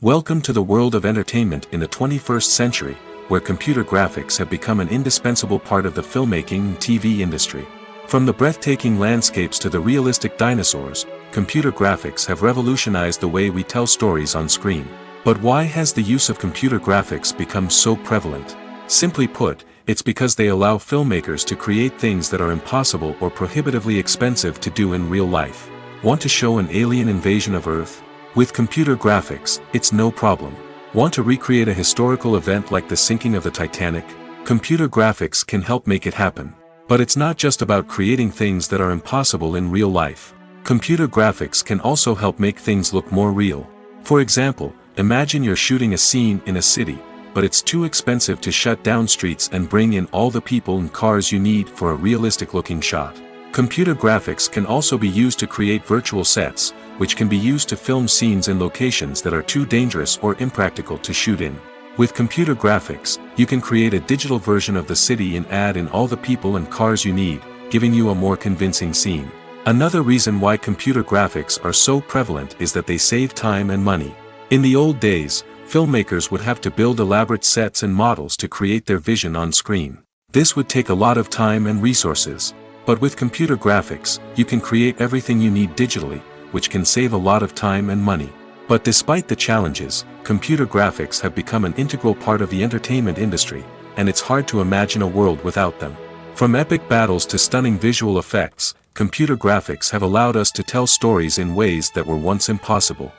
Welcome to the world of entertainment in the 21st century, where computer graphics have become an indispensable part of the filmmaking and TV industry. From the breathtaking landscapes to the realistic dinosaurs, computer graphics have revolutionized the way we tell stories on screen. But why has the use of computer graphics become so prevalent? Simply put, it's because they allow filmmakers to create things that are impossible or prohibitively expensive to do in real life. Want to show an alien invasion of Earth? With computer graphics, it's no problem. Want to recreate a historical event like the sinking of the Titanic? Computer graphics can help make it happen. But it's not just about creating things that are impossible in real life. Computer graphics can also help make things look more real. For example, imagine you're shooting a scene in a city, but it's too expensive to shut down streets and bring in all the people and cars you need for a realistic-looking shot. Computer graphics can also be used to create virtual sets, which can be used to film scenes in locations that are too dangerous or impractical to shoot in. With computer graphics, you can create a digital version of the city and add in all the people and cars you need, giving you a more convincing scene. Another reason why computer graphics are so prevalent is that they save time and money. In the old days, filmmakers would have to build elaborate sets and models to create their vision on screen. This would take a lot of time and resources. But with computer graphics, you can create everything you need digitally, which can save a lot of time and money. But despite the challenges, computer graphics have become an integral part of the entertainment industry, and it's hard to imagine a world without them. From epic battles to stunning visual effects, computer graphics have allowed us to tell stories in ways that were once impossible.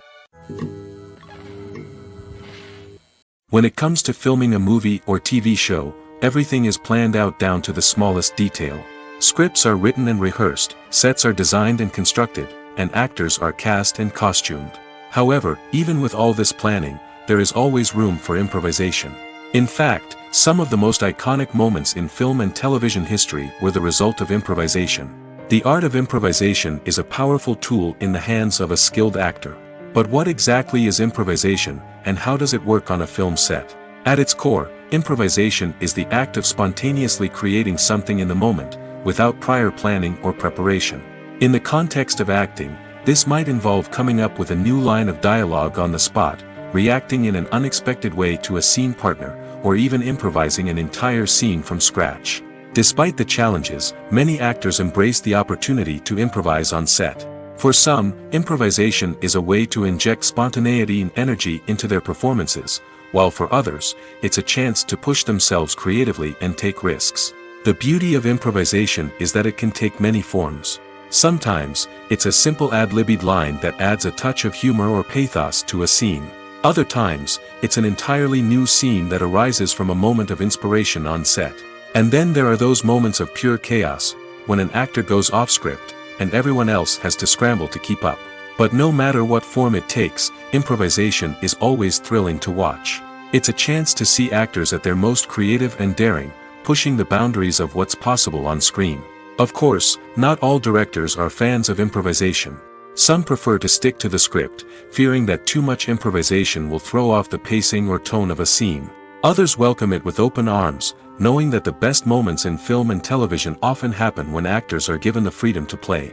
When it comes to filming a movie or TV show, everything is planned out down to the smallest detail. Scripts are written and rehearsed, sets are designed and constructed, and actors are cast and costumed. However, even with all this planning, there is always room for improvisation. In fact, some of the most iconic moments in film and television history were the result of improvisation. The art of improvisation is a powerful tool in the hands of a skilled actor. But what exactly is improvisation, and how does it work on a film set? At its core, improvisation is the act of spontaneously creating something in the moment, without prior planning or preparation. In the context of acting, this might involve coming up with a new line of dialogue on the spot, reacting in an unexpected way to a scene partner, or even improvising an entire scene from scratch. Despite the challenges, many actors embrace the opportunity to improvise on set. For some, improvisation is a way to inject spontaneity and energy into their performances, while for others, it's a chance to push themselves creatively and take risks. The beauty of improvisation is that it can take many forms. Sometimes, it's a simple ad-libbed line that adds a touch of humor or pathos to a scene. Other times, it's an entirely new scene that arises from a moment of inspiration on set. And then there are those moments of pure chaos, when an actor goes off script, and everyone else has to scramble to keep up. But no matter what form it takes, improvisation is always thrilling to watch. It's a chance to see actors at their most creative and daring, pushing the boundaries of what's possible on screen. Of course, not all directors are fans of improvisation. Some prefer to stick to the script, fearing that too much improvisation will throw off the pacing or tone of a scene. Others welcome it with open arms, knowing that the best moments in film and television often happen when actors are given the freedom to play.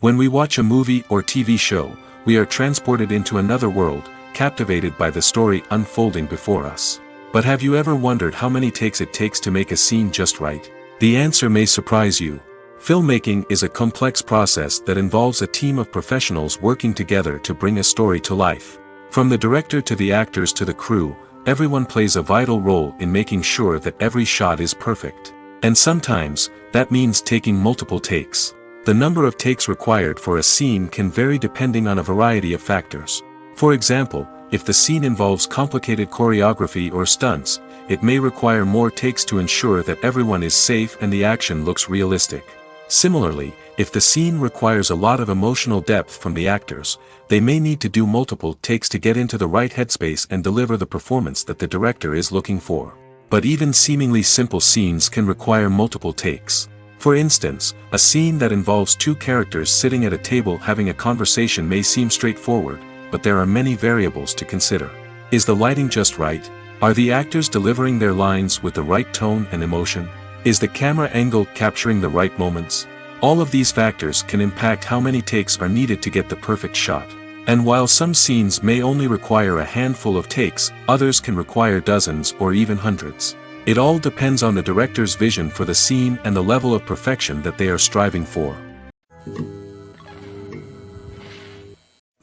When we watch a movie or TV show, we are transported into another world, captivated by the story unfolding before us. But have you ever wondered how many takes it takes to make a scene just right? The answer may surprise you. Filmmaking is a complex process that involves a team of professionals working together to bring a story to life. From the director to the actors to the crew, everyone plays a vital role in making sure that every shot is perfect. And sometimes, that means taking multiple takes. The number of takes required for a scene can vary depending on a variety of factors. For example, if the scene involves complicated choreography or stunts, it may require more takes to ensure that everyone is safe and the action looks realistic. Similarly, if the scene requires a lot of emotional depth from the actors, they may need to do multiple takes to get into the right headspace and deliver the performance that the director is looking for. But even seemingly simple scenes can require multiple takes. For instance, a scene that involves two characters sitting at a table having a conversation may seem straightforward, but there are many variables to consider. Is the lighting just right? Are the actors delivering their lines with the right tone and emotion? Is the camera angle capturing the right moments? All of these factors can impact how many takes are needed to get the perfect shot. And while some scenes may only require a handful of takes, others can require dozens or even hundreds. It all depends on the director's vision for the scene and the level of perfection that they are striving for.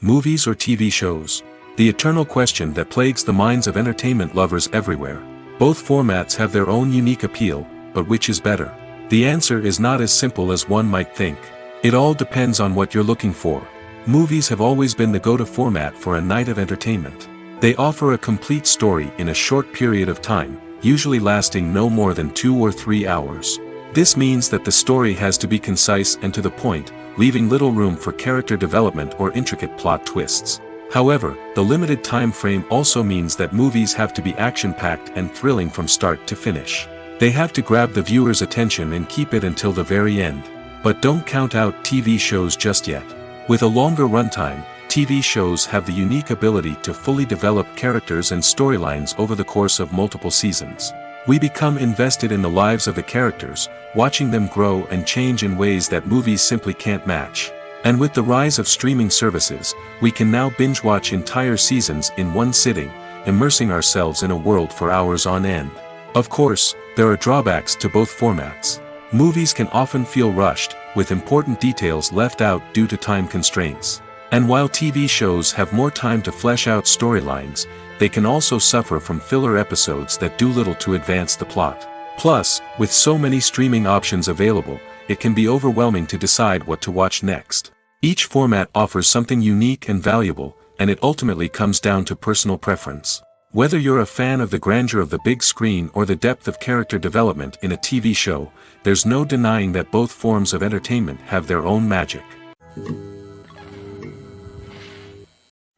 Movies or TV shows? The eternal question that plagues the minds of entertainment lovers everywhere. Both formats have their own unique appeal, but which is better? The answer is not as simple as one might think. It all depends on what you're looking for. Movies have always been the go-to format for a night of entertainment. They offer a complete story in a short period of time, usually lasting no more than 2 or 3 hours. This means that the story has to be concise and to the point, leaving little room for character development or intricate plot twists. However, the limited time frame also means that movies have to be action-packed and thrilling from start to finish. They have to grab the viewer's attention and keep it until the very end. But don't count out TV shows just yet. With a longer runtime, TV shows have the unique ability to fully develop characters and storylines over the course of multiple seasons. We become invested in the lives of the characters, watching them grow and change in ways that movies simply can't match. And with the rise of streaming services, we can now binge-watch entire seasons in one sitting, immersing ourselves in a world for hours on end. Of course, there are drawbacks to both formats. Movies can often feel rushed, with important details left out due to time constraints. And while TV shows have more time to flesh out storylines, they can also suffer from filler episodes that do little to advance the plot. Plus, with so many streaming options available, it can be overwhelming to decide what to watch next. Each format offers something unique and valuable, and it ultimately comes down to personal preference. Whether you're a fan of the grandeur of the big screen or the depth of character development in a TV show, there's no denying that both forms of entertainment have their own magic.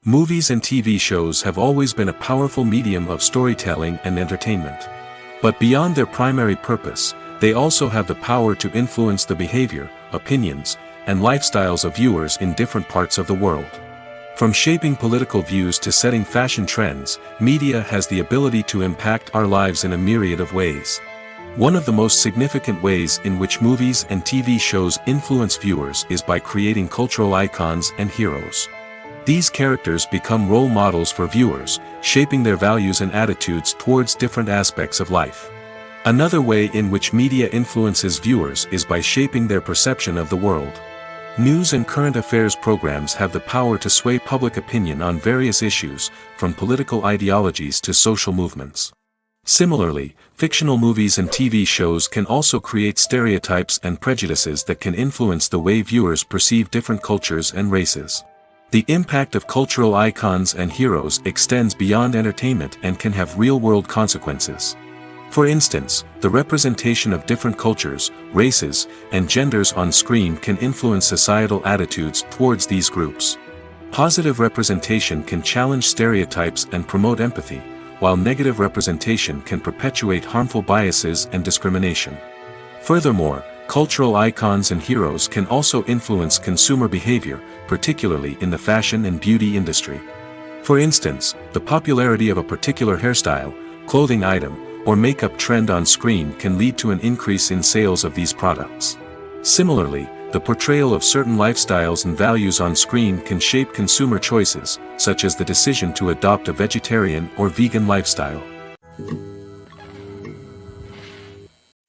Movies and TV shows have always been a powerful medium of storytelling and entertainment. But beyond their primary purpose, they also have the power to influence the behavior, opinions, and lifestyles of viewers in different parts of the world. From shaping political views to setting fashion trends, media has the ability to impact our lives in a myriad of ways. One of the most significant ways in which movies and TV shows influence viewers is by creating cultural icons and heroes. These characters become role models for viewers, shaping their values and attitudes towards different aspects of life. Another way in which media influences viewers is by shaping their perception of the world. News and current affairs programs have the power to sway public opinion on various issues, from political ideologies to social movements. Similarly, fictional movies and TV shows can also create stereotypes and prejudices that can influence the way viewers perceive different cultures and races. The impact of cultural icons and heroes extends beyond entertainment and can have real-world consequences. For instance, the representation of different cultures, races, and genders on screen can influence societal attitudes towards these groups. Positive representation can challenge stereotypes and promote empathy, while negative representation can perpetuate harmful biases and discrimination. Furthermore, cultural icons and heroes can also influence consumer behavior, particularly in the fashion and beauty industry. For instance, the popularity of a particular hairstyle, clothing item, or makeup trend on screen can lead to an increase in sales of these products. Similarly, the portrayal of certain lifestyles and values on screen can shape consumer choices, such as the decision to adopt a vegetarian or vegan lifestyle.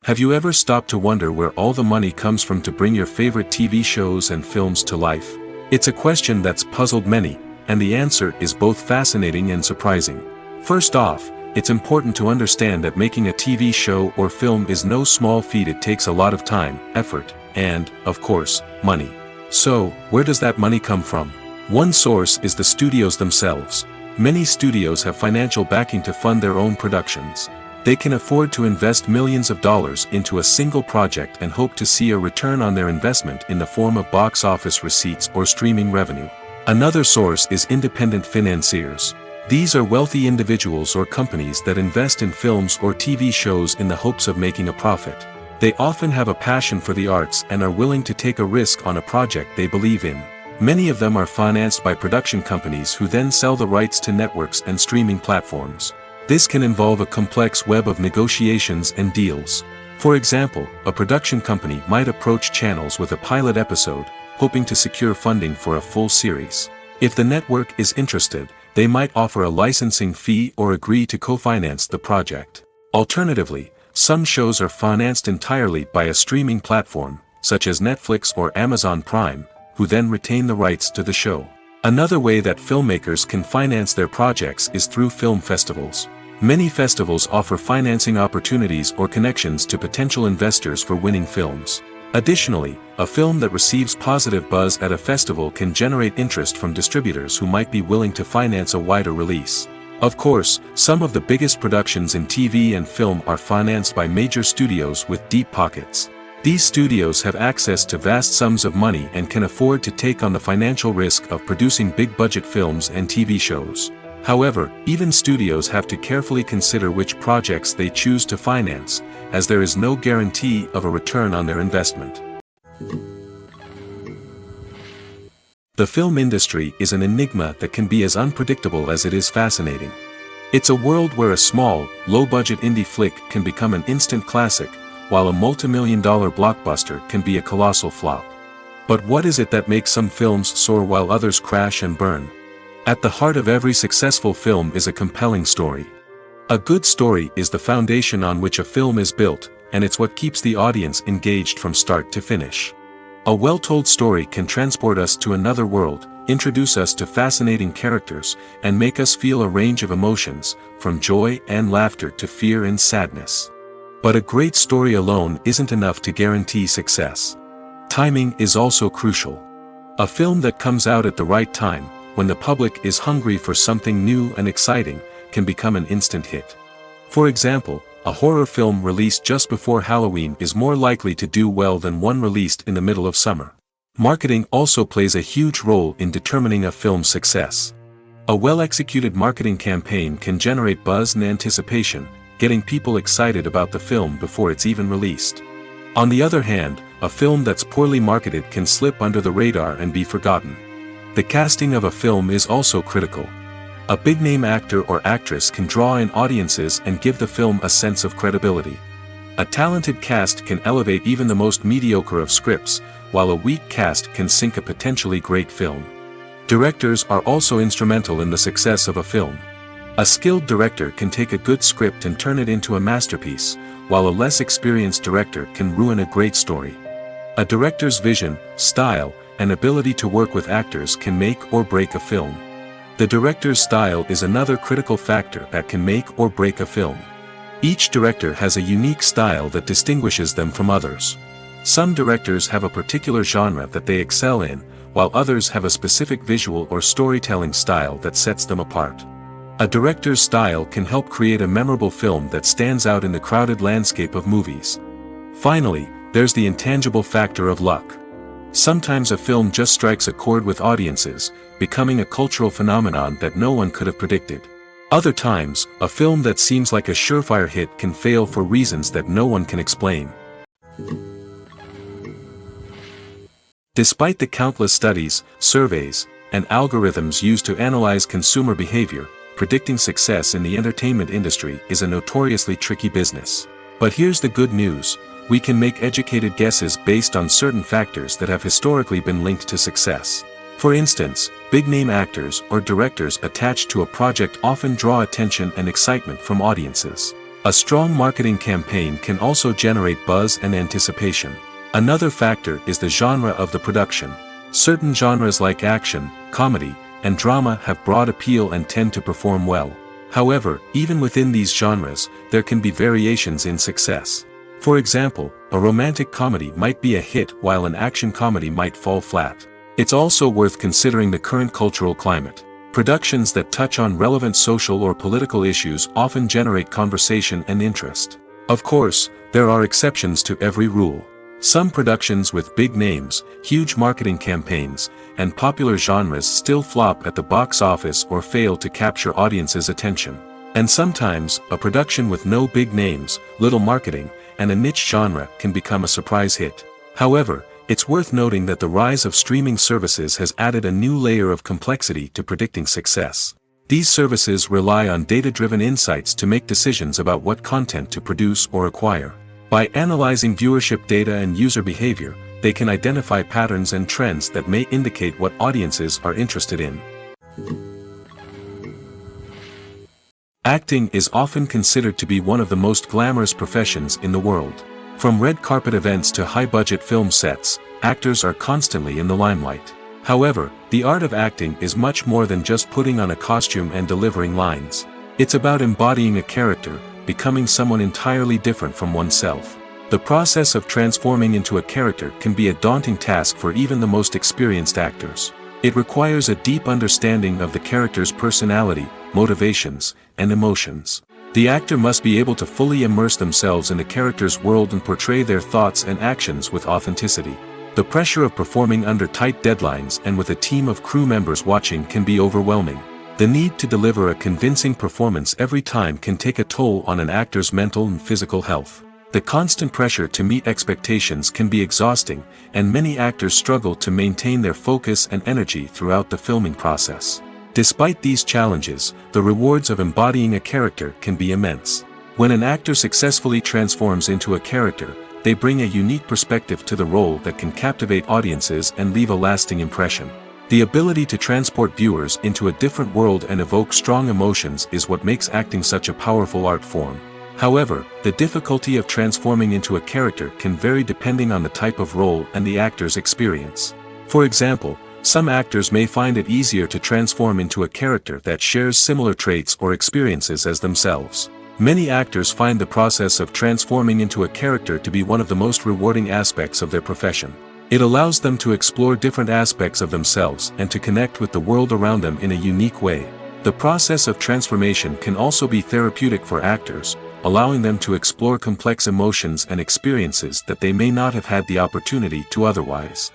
Have you ever stopped to wonder where all the money comes from to bring your favorite TV shows and films to life? It's a question that's puzzled many, and the answer is both fascinating and surprising. First off, it's important to understand that making a TV show or film is no small feat. It takes a lot of time, effort, and, of course, money. So, where does that money come from? One source is the studios themselves. Many studios have financial backing to fund their own productions. They can afford to invest millions of dollars into a single project and hope to see a return on their investment in the form of box office receipts or streaming revenue. Another source is independent financiers. These are wealthy individuals or companies that invest in films or TV shows in the hopes of making a profit. They often have a passion for the arts and are willing to take a risk on a project they believe in. Many of them are financed by production companies who then sell the rights to networks and streaming platforms. This can involve a complex web of negotiations and deals. For example, a production company might approach channels with a pilot episode, hoping to secure funding for a full series. If the network is interested, they might offer a licensing fee or agree to co-finance the project. Alternatively, some shows are financed entirely by a streaming platform, such as Netflix or Amazon Prime, who then retain the rights to the show. Another way that filmmakers can finance their projects is through film festivals. Many festivals offer financing opportunities or connections to potential investors for winning films. Additionally, a film that receives positive buzz at a festival can generate interest from distributors who might be willing to finance a wider release. Of course, some of the biggest productions in TV and film are financed by major studios with deep pockets. These studios have access to vast sums of money and can afford to take on the financial risk of producing big-budget films and TV shows. However, even studios have to carefully consider which projects they choose to finance, as there is no guarantee of a return on their investment. The film industry is an enigma that can be as unpredictable as it is fascinating. It's a world where a small, low-budget indie flick can become an instant classic, while a multi-million-dollar blockbuster can be a colossal flop. But what is it that makes some films soar while others crash and burn? At the heart of every successful film is a compelling story. A good story is the foundation on which a film is built, and it's what keeps the audience engaged from start to finish. A well-told story can transport us to another world, introduce us to fascinating characters, and make us feel a range of emotions, from joy and laughter to fear and sadness. But a great story alone isn't enough to guarantee success. Timing is also crucial. A film that comes out at the right time, when the public is hungry for something new and exciting, can become an instant hit. For example, a horror film released just before Halloween is more likely to do well than one released in the middle of summer. Marketing also plays a huge role in determining a film's success. A well-executed marketing campaign can generate buzz and anticipation, getting people excited about the film before it's even released. On the other hand, a film that's poorly marketed can slip under the radar and be forgotten. The casting of a film is also critical. A big-name actor or actress can draw in audiences and give the film a sense of credibility. A talented cast can elevate even the most mediocre of scripts, while a weak cast can sink a potentially great film. Directors are also instrumental in the success of a film. A skilled director can take a good script and turn it into a masterpiece, while a less experienced director can ruin a great story. A director's vision, style, and ability to work with actors can make or break a film. The director's style is another critical factor that can make or break a film. Each director has a unique style that distinguishes them from others. Some directors have a particular genre that they excel in, while others have a specific visual or storytelling style that sets them apart. A director's style can help create a memorable film that stands out in the crowded landscape of movies. Finally, there's the intangible factor of luck. Sometimes a film just strikes a chord with audiences, becoming a cultural phenomenon that no one could have predicted. Other times, a film that seems like a surefire hit can fail for reasons that no one can explain. Despite the countless studies, surveys, and algorithms used to analyze consumer behavior, predicting success in the entertainment industry is a notoriously tricky business. But here's the good news: we can make educated guesses based on certain factors that have historically been linked to success. For instance, big-name actors or directors attached to a project often draw attention and excitement from audiences. A strong marketing campaign can also generate buzz and anticipation. Another factor is the genre of the production. Certain genres like action, comedy, and drama have broad appeal and tend to perform well. However, even within these genres, there can be variations in success. For example, a romantic comedy might be a hit while an action comedy might fall flat. It's also worth considering the current cultural climate. Productions that touch on relevant social or political issues often generate conversation and interest. Of course, there are exceptions to every rule. Some productions with big names, huge marketing campaigns, and popular genres still flop at the box office or fail to capture audiences' attention. And sometimes, a production with no big names, little marketing, and a niche genre can become a surprise hit. However, it's worth noting that the rise of streaming services has added a new layer of complexity to predicting success. These services rely on data-driven insights to make decisions about what content to produce or acquire. By analyzing viewership data and user behavior, they can identify patterns and trends that may indicate what audiences are interested in. Acting is often considered to be one of the most glamorous professions in the world. From red carpet events to high-budget film sets, actors are constantly in the limelight. However, the art of acting is much more than just putting on a costume and delivering lines. It's about embodying a character, becoming someone entirely different from oneself. The process of transforming into a character can be a daunting task for even the most experienced actors. It requires a deep understanding of the character's personality, motivations, and emotions. The actor must be able to fully immerse themselves in the character's world and portray their thoughts and actions with authenticity. The pressure of performing under tight deadlines and with a team of crew members watching can be overwhelming. The need to deliver a convincing performance every time can take a toll on an actor's mental and physical health. The constant pressure to meet expectations can be exhausting, and many actors struggle to maintain their focus and energy throughout the filming process. Despite these challenges, the rewards of embodying a character can be immense. When an actor successfully transforms into a character, they bring a unique perspective to the role that can captivate audiences and leave a lasting impression. The ability to transport viewers into a different world and evoke strong emotions is what makes acting such a powerful art form. However, the difficulty of transforming into a character can vary depending on the type of role and the actor's experience. For example, some actors may find it easier to transform into a character that shares similar traits or experiences as themselves. Many actors find the process of transforming into a character to be one of the most rewarding aspects of their profession. It allows them to explore different aspects of themselves and to connect with the world around them in a unique way. The process of transformation can also be therapeutic for actors, allowing them to explore complex emotions and experiences that they may not have had the opportunity to otherwise.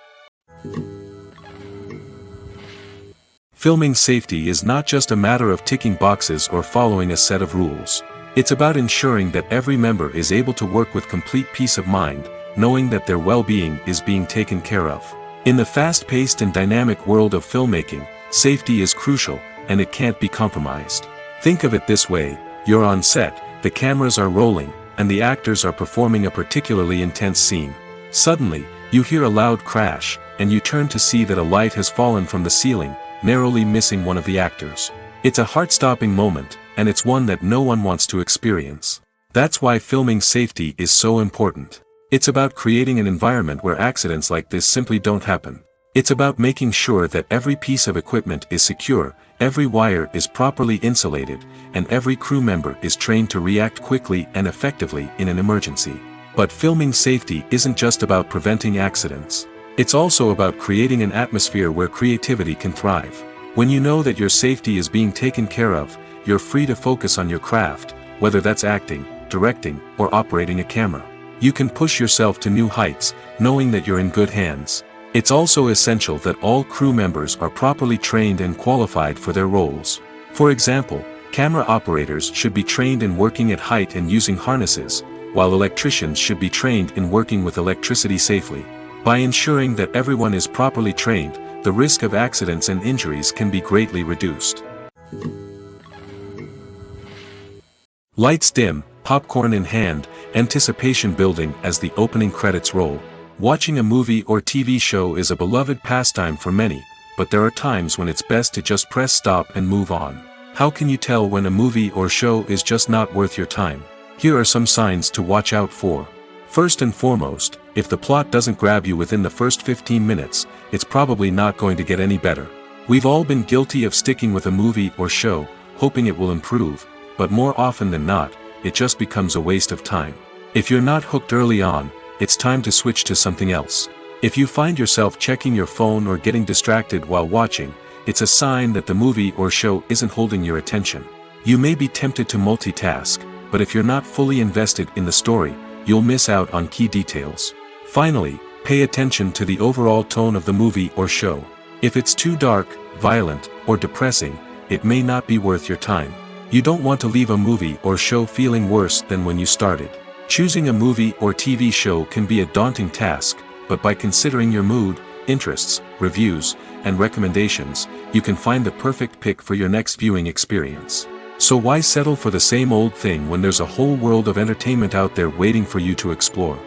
Filming safety is not just a matter of ticking boxes or following a set of rules. It's about ensuring that every member is able to work with complete peace of mind, knowing that their well-being is being taken care of. In the fast-paced and dynamic world of filmmaking, safety is crucial, and it can't be compromised. Think of it this way: you're on set, the cameras are rolling, and the actors are performing a particularly intense scene. Suddenly, you hear a loud crash, and you turn to see that a light has fallen from the ceiling, narrowly missing one of the actors. It's a heart-stopping moment, and it's one that no one wants to experience. That's why filming safety is so important. It's about creating an environment where accidents like this simply don't happen. It's about making sure that every piece of equipment is secure, every wire is properly insulated, and every crew member is trained to react quickly and effectively in an emergency. But filming safety isn't just about preventing accidents. It's also about creating an atmosphere where creativity can thrive. When you know that your safety is being taken care of, you're free to focus on your craft, whether that's acting, directing, or operating a camera. You can push yourself to new heights, knowing that you're in good hands. It's also essential that all crew members are properly trained and qualified for their roles. For example, camera operators should be trained in working at height and using harnesses, while electricians should be trained in working with electricity safely. By ensuring that everyone is properly trained, the risk of accidents and injuries can be greatly reduced. Lights dim, popcorn in hand, anticipation building as the opening credits roll. Watching a movie or TV show is a beloved pastime for many, but there are times when it's best to just press stop and move on. How can you tell when a movie or show is just not worth your time? Here are some signs to watch out for. First and foremost, if the plot doesn't grab you within the first 15 minutes, it's probably not going to get any better. We've all been guilty of sticking with a movie or show, hoping it will improve, but more often than not, it just becomes a waste of time. If you're not hooked early on, it's time to switch to something else. If you find yourself checking your phone or getting distracted while watching, it's a sign that the movie or show isn't holding your attention. You may be tempted to multitask, but if you're not fully invested in the story, you'll miss out on key details. Finally, pay attention to the overall tone of the movie or show. If it's too dark, violent, or depressing, it may not be worth your time. You don't want to leave a movie or show feeling worse than when you started. Choosing a movie or TV show can be a daunting task, but by considering your mood, interests, reviews, and recommendations, you can find the perfect pick for your next viewing experience. So why settle for the same old thing when there's a whole world of entertainment out there waiting for you to explore?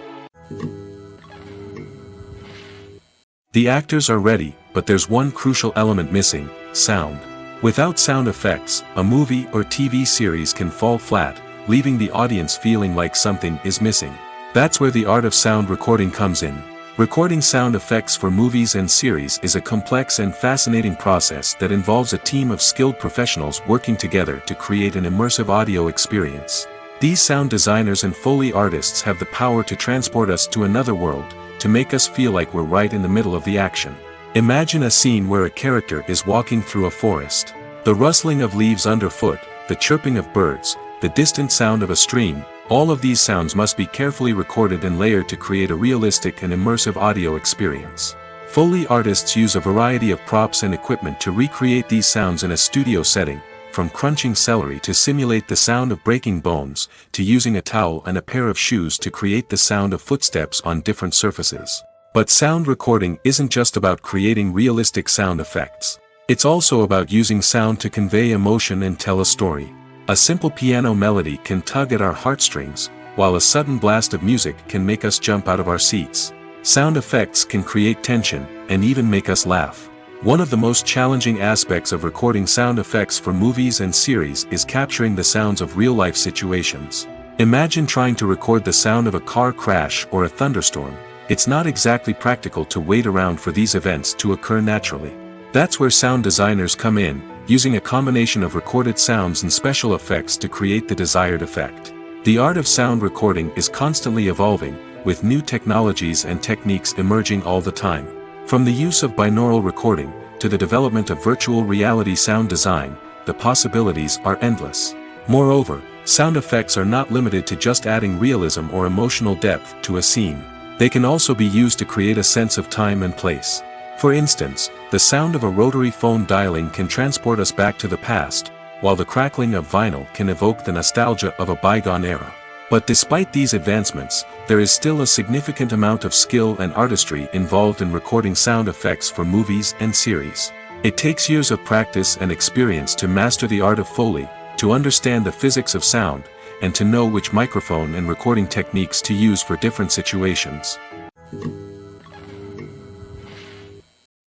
The actors are ready, but there's one crucial element missing: sound. Without sound effects, a movie or TV series can fall flat, leaving the audience feeling like something is missing. That's where the art of sound recording comes in. Recording sound effects for movies and series is a complex and fascinating process that involves a team of skilled professionals working together to create an immersive audio experience. These sound designers and Foley artists have the power to transport us to another world, to make us feel like we're right in the middle of the action. Imagine a scene where a character is walking through a forest. The rustling of leaves underfoot, the chirping of birds, the distant sound of a stream, all of these sounds must be carefully recorded and layered to create a realistic and immersive audio experience. Foley artists use a variety of props and equipment to recreate these sounds in a studio setting, from crunching celery to simulate the sound of breaking bones, to using a towel and a pair of shoes to create the sound of footsteps on different surfaces. But sound recording isn't just about creating realistic sound effects. It's also about using sound to convey emotion and tell a story. A simple piano melody can tug at our heartstrings, while a sudden blast of music can make us jump out of our seats. Sound effects can create tension, and even make us laugh. One of the most challenging aspects of recording sound effects for movies and series is capturing the sounds of real-life situations. Imagine trying to record the sound of a car crash or a thunderstorm. It's not exactly practical to wait around for these events to occur naturally. That's where sound designers come in, using a combination of recorded sounds and special effects to create the desired effect. The art of sound recording is constantly evolving, with new technologies and techniques emerging all the time. From the use of binaural recording, to the development of virtual reality sound design, the possibilities are endless. Moreover, sound effects are not limited to just adding realism or emotional depth to a scene. They can also be used to create a sense of time and place. For instance, the sound of a rotary phone dialing can transport us back to the past, while the crackling of vinyl can evoke the nostalgia of a bygone era. But despite these advancements, there is still a significant amount of skill and artistry involved in recording sound effects for movies and series. It takes years of practice and experience to master the art of Foley, to understand the physics of sound, and to know which microphone and recording techniques to use for different situations.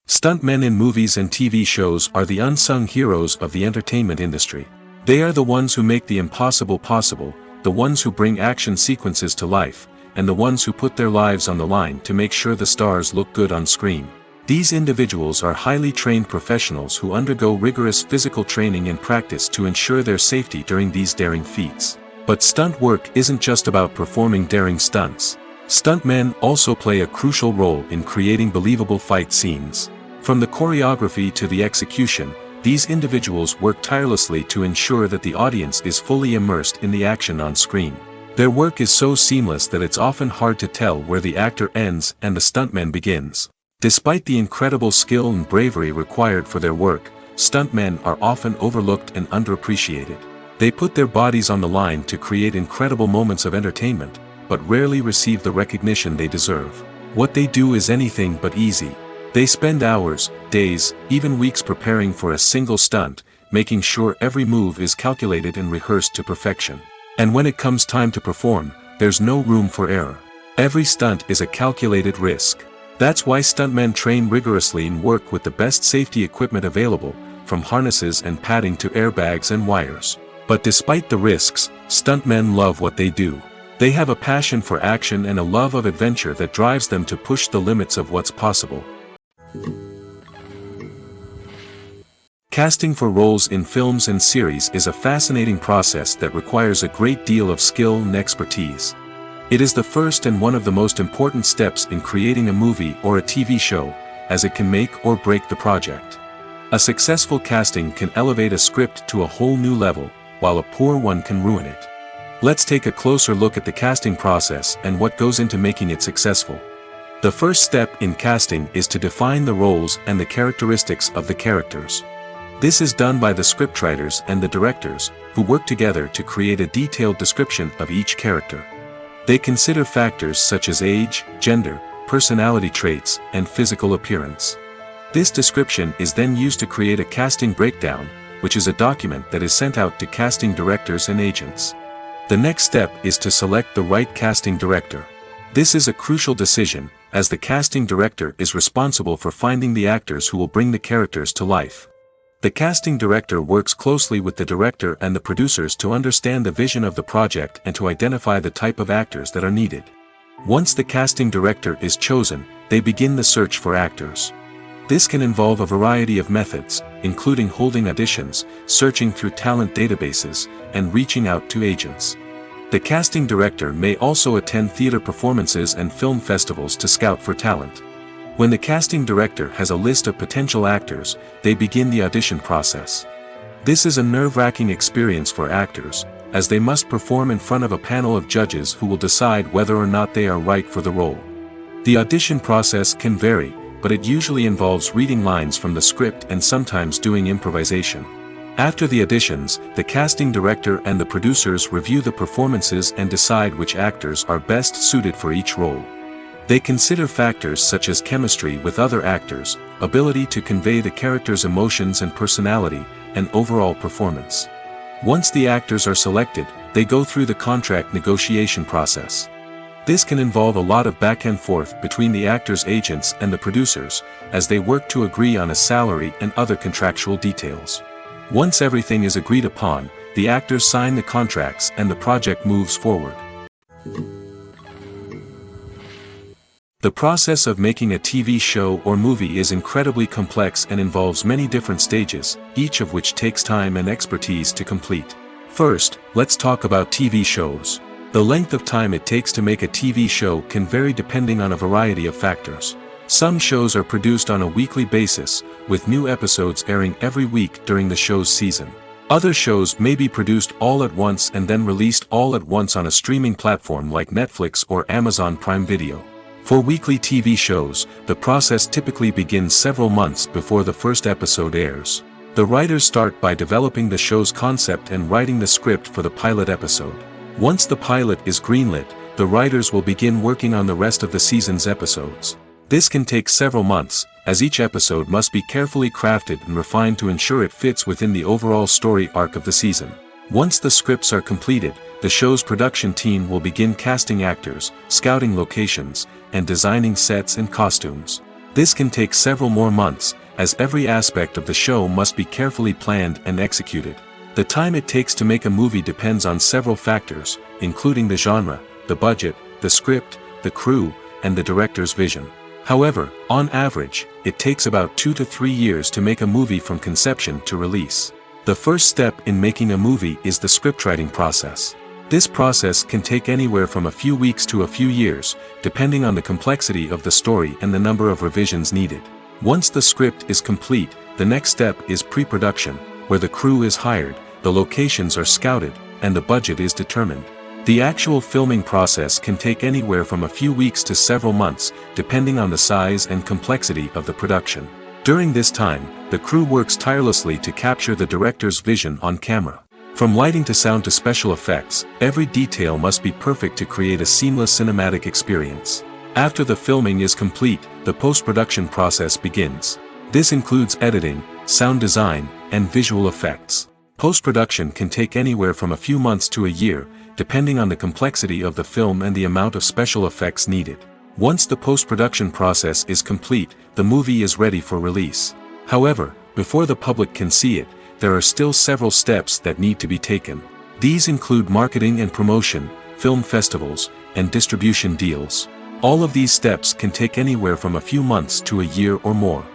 Stuntmen in movies and TV shows are the unsung heroes of the entertainment industry. They are the ones who make the impossible possible, the ones who bring action sequences to life, and the ones who put their lives on the line to make sure the stars look good on screen. These individuals are highly trained professionals who undergo rigorous physical training and practice to ensure their safety during these daring feats. But stunt work isn't just about performing daring stunts. Stuntmen also play a crucial role in creating believable fight scenes. From the choreography to the execution, these individuals work tirelessly to ensure that the audience is fully immersed in the action on screen. Their work is so seamless that it's often hard to tell where the actor ends and the stuntman begins. Despite the incredible skill and bravery required for their work, stuntmen are often overlooked and underappreciated. They put their bodies on the line to create incredible moments of entertainment, but rarely receive the recognition they deserve. What they do is anything but easy. They spend hours, days, even weeks preparing for a single stunt, making sure every move is calculated and rehearsed to perfection. And when it comes time to perform, there's no room for error. Every stunt is a calculated risk. That's why stuntmen train rigorously and work with the best safety equipment available, from harnesses and padding to airbags and wires. But despite the risks, stuntmen love what they do. They have a passion for action and a love of adventure that drives them to push the limits of what's possible. Casting for roles in films and series is a fascinating process that requires a great deal of skill and expertise. It is the first and one of the most important steps in creating a movie or a TV show, as it can make or break the project. A successful casting can elevate a script to a whole new level, while a poor one can ruin it. Let's take a closer look at the casting process and what goes into making it successful. The first step in casting is to define the roles and the characteristics of the characters. This is done by the scriptwriters and the directors, who work together to create a detailed description of each character. They consider factors such as age, gender, personality traits, and physical appearance. This description is then used to create a casting breakdown, which is a document that is sent out to casting directors and agents. The next step is to select the right casting director. This is a crucial decision, as the casting director is responsible for finding the actors who will bring the characters to life. The casting director works closely with the director and the producers to understand the vision of the project and to identify the type of actors that are needed. Once the casting director is chosen, they begin the search for actors. This can involve a variety of methods, including holding auditions, searching through talent databases, and reaching out to agents. The casting director may also attend theater performances and film festivals to scout for talent. When the casting director has a list of potential actors, they begin the audition process. This is a nerve-wracking experience for actors, as they must perform in front of a panel of judges who will decide whether or not they are right for the role. The audition process can vary, but it usually involves reading lines from the script and sometimes doing improvisation. After the auditions, the casting director and the producers review the performances and decide which actors are best suited for each role. They consider factors such as chemistry with other actors, ability to convey the character's emotions and personality, and overall performance. Once the actors are selected, they go through the contract negotiation process. This can involve a lot of back and forth between the actors' agents and the producers, as they work to agree on a salary and other contractual details. Once everything is agreed upon, the actors sign the contracts and the project moves forward. The process of making a TV show or movie is incredibly complex and involves many different stages, each of which takes time and expertise to complete. First, let's talk about TV shows. The length of time it takes to make a TV show can vary depending on a variety of factors. Some shows are produced on a weekly basis, with new episodes airing every week during the show's season. Other shows may be produced all at once and then released all at once on a streaming platform like Netflix or Amazon Prime Video. For weekly TV shows, the process typically begins several months before the first episode airs. The writers start by developing the show's concept and writing the script for the pilot episode. Once the pilot is greenlit, the writers will begin working on the rest of the season's episodes. This can take several months, as each episode must be carefully crafted and refined to ensure it fits within the overall story arc of the season. Once the scripts are completed, the show's production team will begin casting actors, scouting locations, and designing sets and costumes. This can take several more months, as every aspect of the show must be carefully planned and executed. The time it takes to make a movie depends on several factors, including the genre, the budget, the script, the crew, and the director's vision. However, on average, it takes about 2 to 3 years to make a movie from conception to release. The first step in making a movie is the scriptwriting process. This process can take anywhere from a few weeks to a few years, depending on the complexity of the story and the number of revisions needed. Once the script is complete, the next step is pre-production, where the crew is hired, the locations are scouted, and the budget is determined. The actual filming process can take anywhere from a few weeks to several months, depending on the size and complexity of the production. During this time, the crew works tirelessly to capture the director's vision on camera. From lighting to sound to special effects, every detail must be perfect to create a seamless cinematic experience. After the filming is complete, the post-production process begins. This includes editing, sound design, and visual effects. Post-production can take anywhere from a few months to a year, depending on the complexity of the film and the amount of special effects needed. Once the post-production process is complete, the movie is ready for release. However, before the public can see it, there are still several steps that need to be taken. These include marketing and promotion, film festivals, and distribution deals. All of these steps can take anywhere from a few months to a year or more.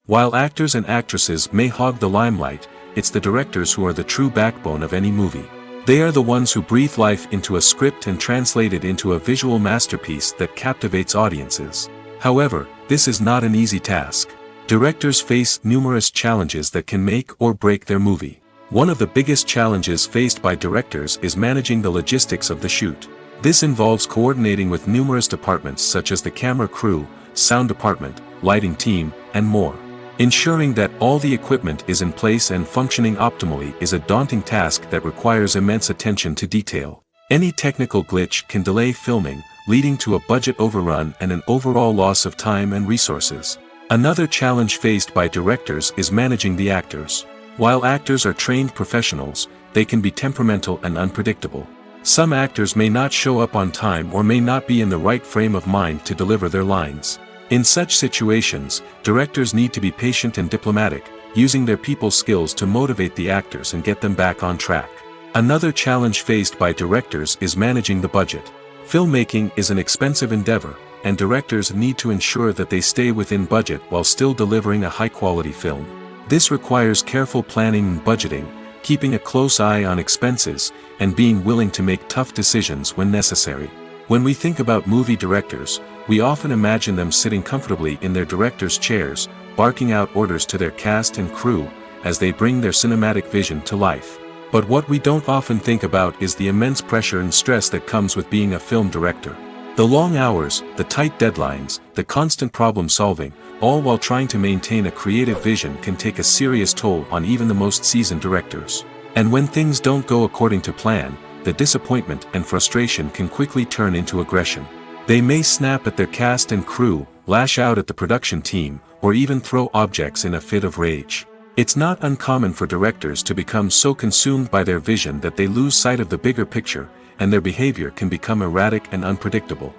While actors and actresses may hog the limelight, it's the directors who are the true backbone of any movie. They are the ones who breathe life into a script and translate it into a visual masterpiece that captivates audiences. However, this is not an easy task. Directors face numerous challenges that can make or break their movie. One of the biggest challenges faced by directors is managing the logistics of the shoot. This involves coordinating with numerous departments such as the camera crew, sound department, lighting team, and more. Ensuring that all the equipment is in place and functioning optimally is a daunting task that requires immense attention to detail. Any technical glitch can delay filming, leading to a budget overrun and an overall loss of time and resources. Another challenge faced by directors is managing the actors. While actors are trained professionals, they can be temperamental and unpredictable. Some actors may not show up on time or may not be in the right frame of mind to deliver their lines. In such situations, directors need to be patient and diplomatic, using their people skills to motivate the actors and get them back on track. Another challenge faced by directors is managing the budget. Filmmaking is an expensive endeavor, and directors need to ensure that they stay within budget while still delivering a high-quality film. This requires careful planning and budgeting, keeping a close eye on expenses, and being willing to make tough decisions when necessary. When we think about movie directors, we often imagine them sitting comfortably in their director's chairs, barking out orders to their cast and crew, as they bring their cinematic vision to life. But what we don't often think about is the immense pressure and stress that comes with being a film director. The long hours, the tight deadlines, the constant problem solving, all while trying to maintain a creative vision can take a serious toll on even the most seasoned directors. And when things don't go according to plan, the disappointment and frustration can quickly turn into aggression. They may snap at their cast and crew, lash out at the production team, or even throw objects in a fit of rage. It's not uncommon for directors to become so consumed by their vision that they lose sight of the bigger picture, and their behavior can become erratic and unpredictable.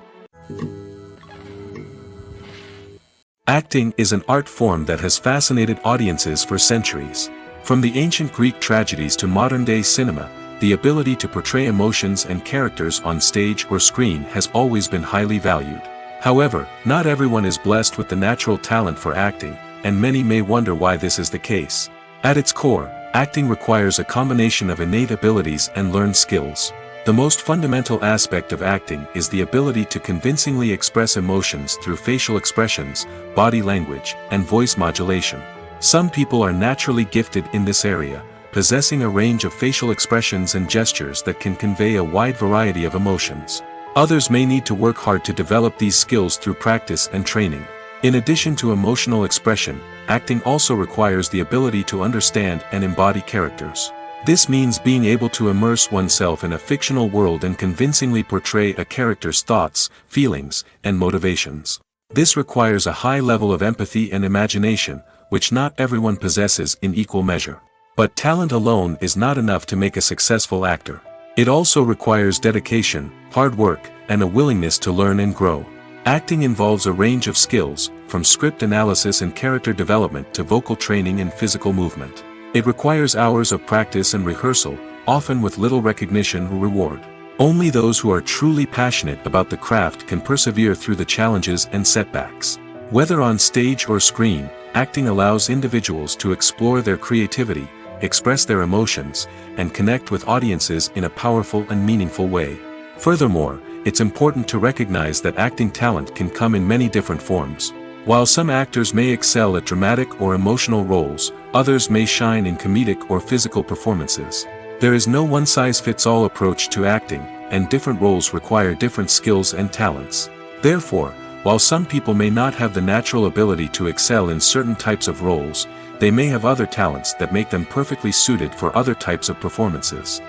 Acting is an art form that has fascinated audiences for centuries. From the ancient Greek tragedies to modern-day cinema, the ability to portray emotions and characters on stage or screen has always been highly valued. However, not everyone is blessed with the natural talent for acting, and many may wonder why this is the case. At its core, acting requires a combination of innate abilities and learned skills. The most fundamental aspect of acting is the ability to convincingly express emotions through facial expressions, body language, and voice modulation. Some people are naturally gifted in this area, possessing a range of facial expressions and gestures that can convey a wide variety of emotions. Others may need to work hard to develop these skills through practice and training. In addition to emotional expression, acting also requires the ability to understand and embody characters. This means being able to immerse oneself in a fictional world and convincingly portray a character's thoughts, feelings, and motivations. This requires a high level of empathy and imagination, which not everyone possesses in equal measure. But talent alone is not enough to make a successful actor. It also requires dedication, hard work, and a willingness to learn and grow. Acting involves a range of skills, from script analysis and character development to vocal training and physical movement. It requires hours of practice and rehearsal, often with little recognition or reward. Only those who are truly passionate about the craft can persevere through the challenges and setbacks. Whether on stage or screen, acting allows individuals to explore their creativity, express their emotions, and connect with audiences in a powerful and meaningful way. Furthermore, it's important to recognize that acting talent can come in many different forms. While some actors may excel at dramatic or emotional roles, others may shine in comedic or physical performances. There is no one-size-fits-all approach to acting, and different roles require different skills and talents. Therefore, while some people may not have the natural ability to excel in certain types of roles, they may have other talents that make them perfectly suited for other types of performances.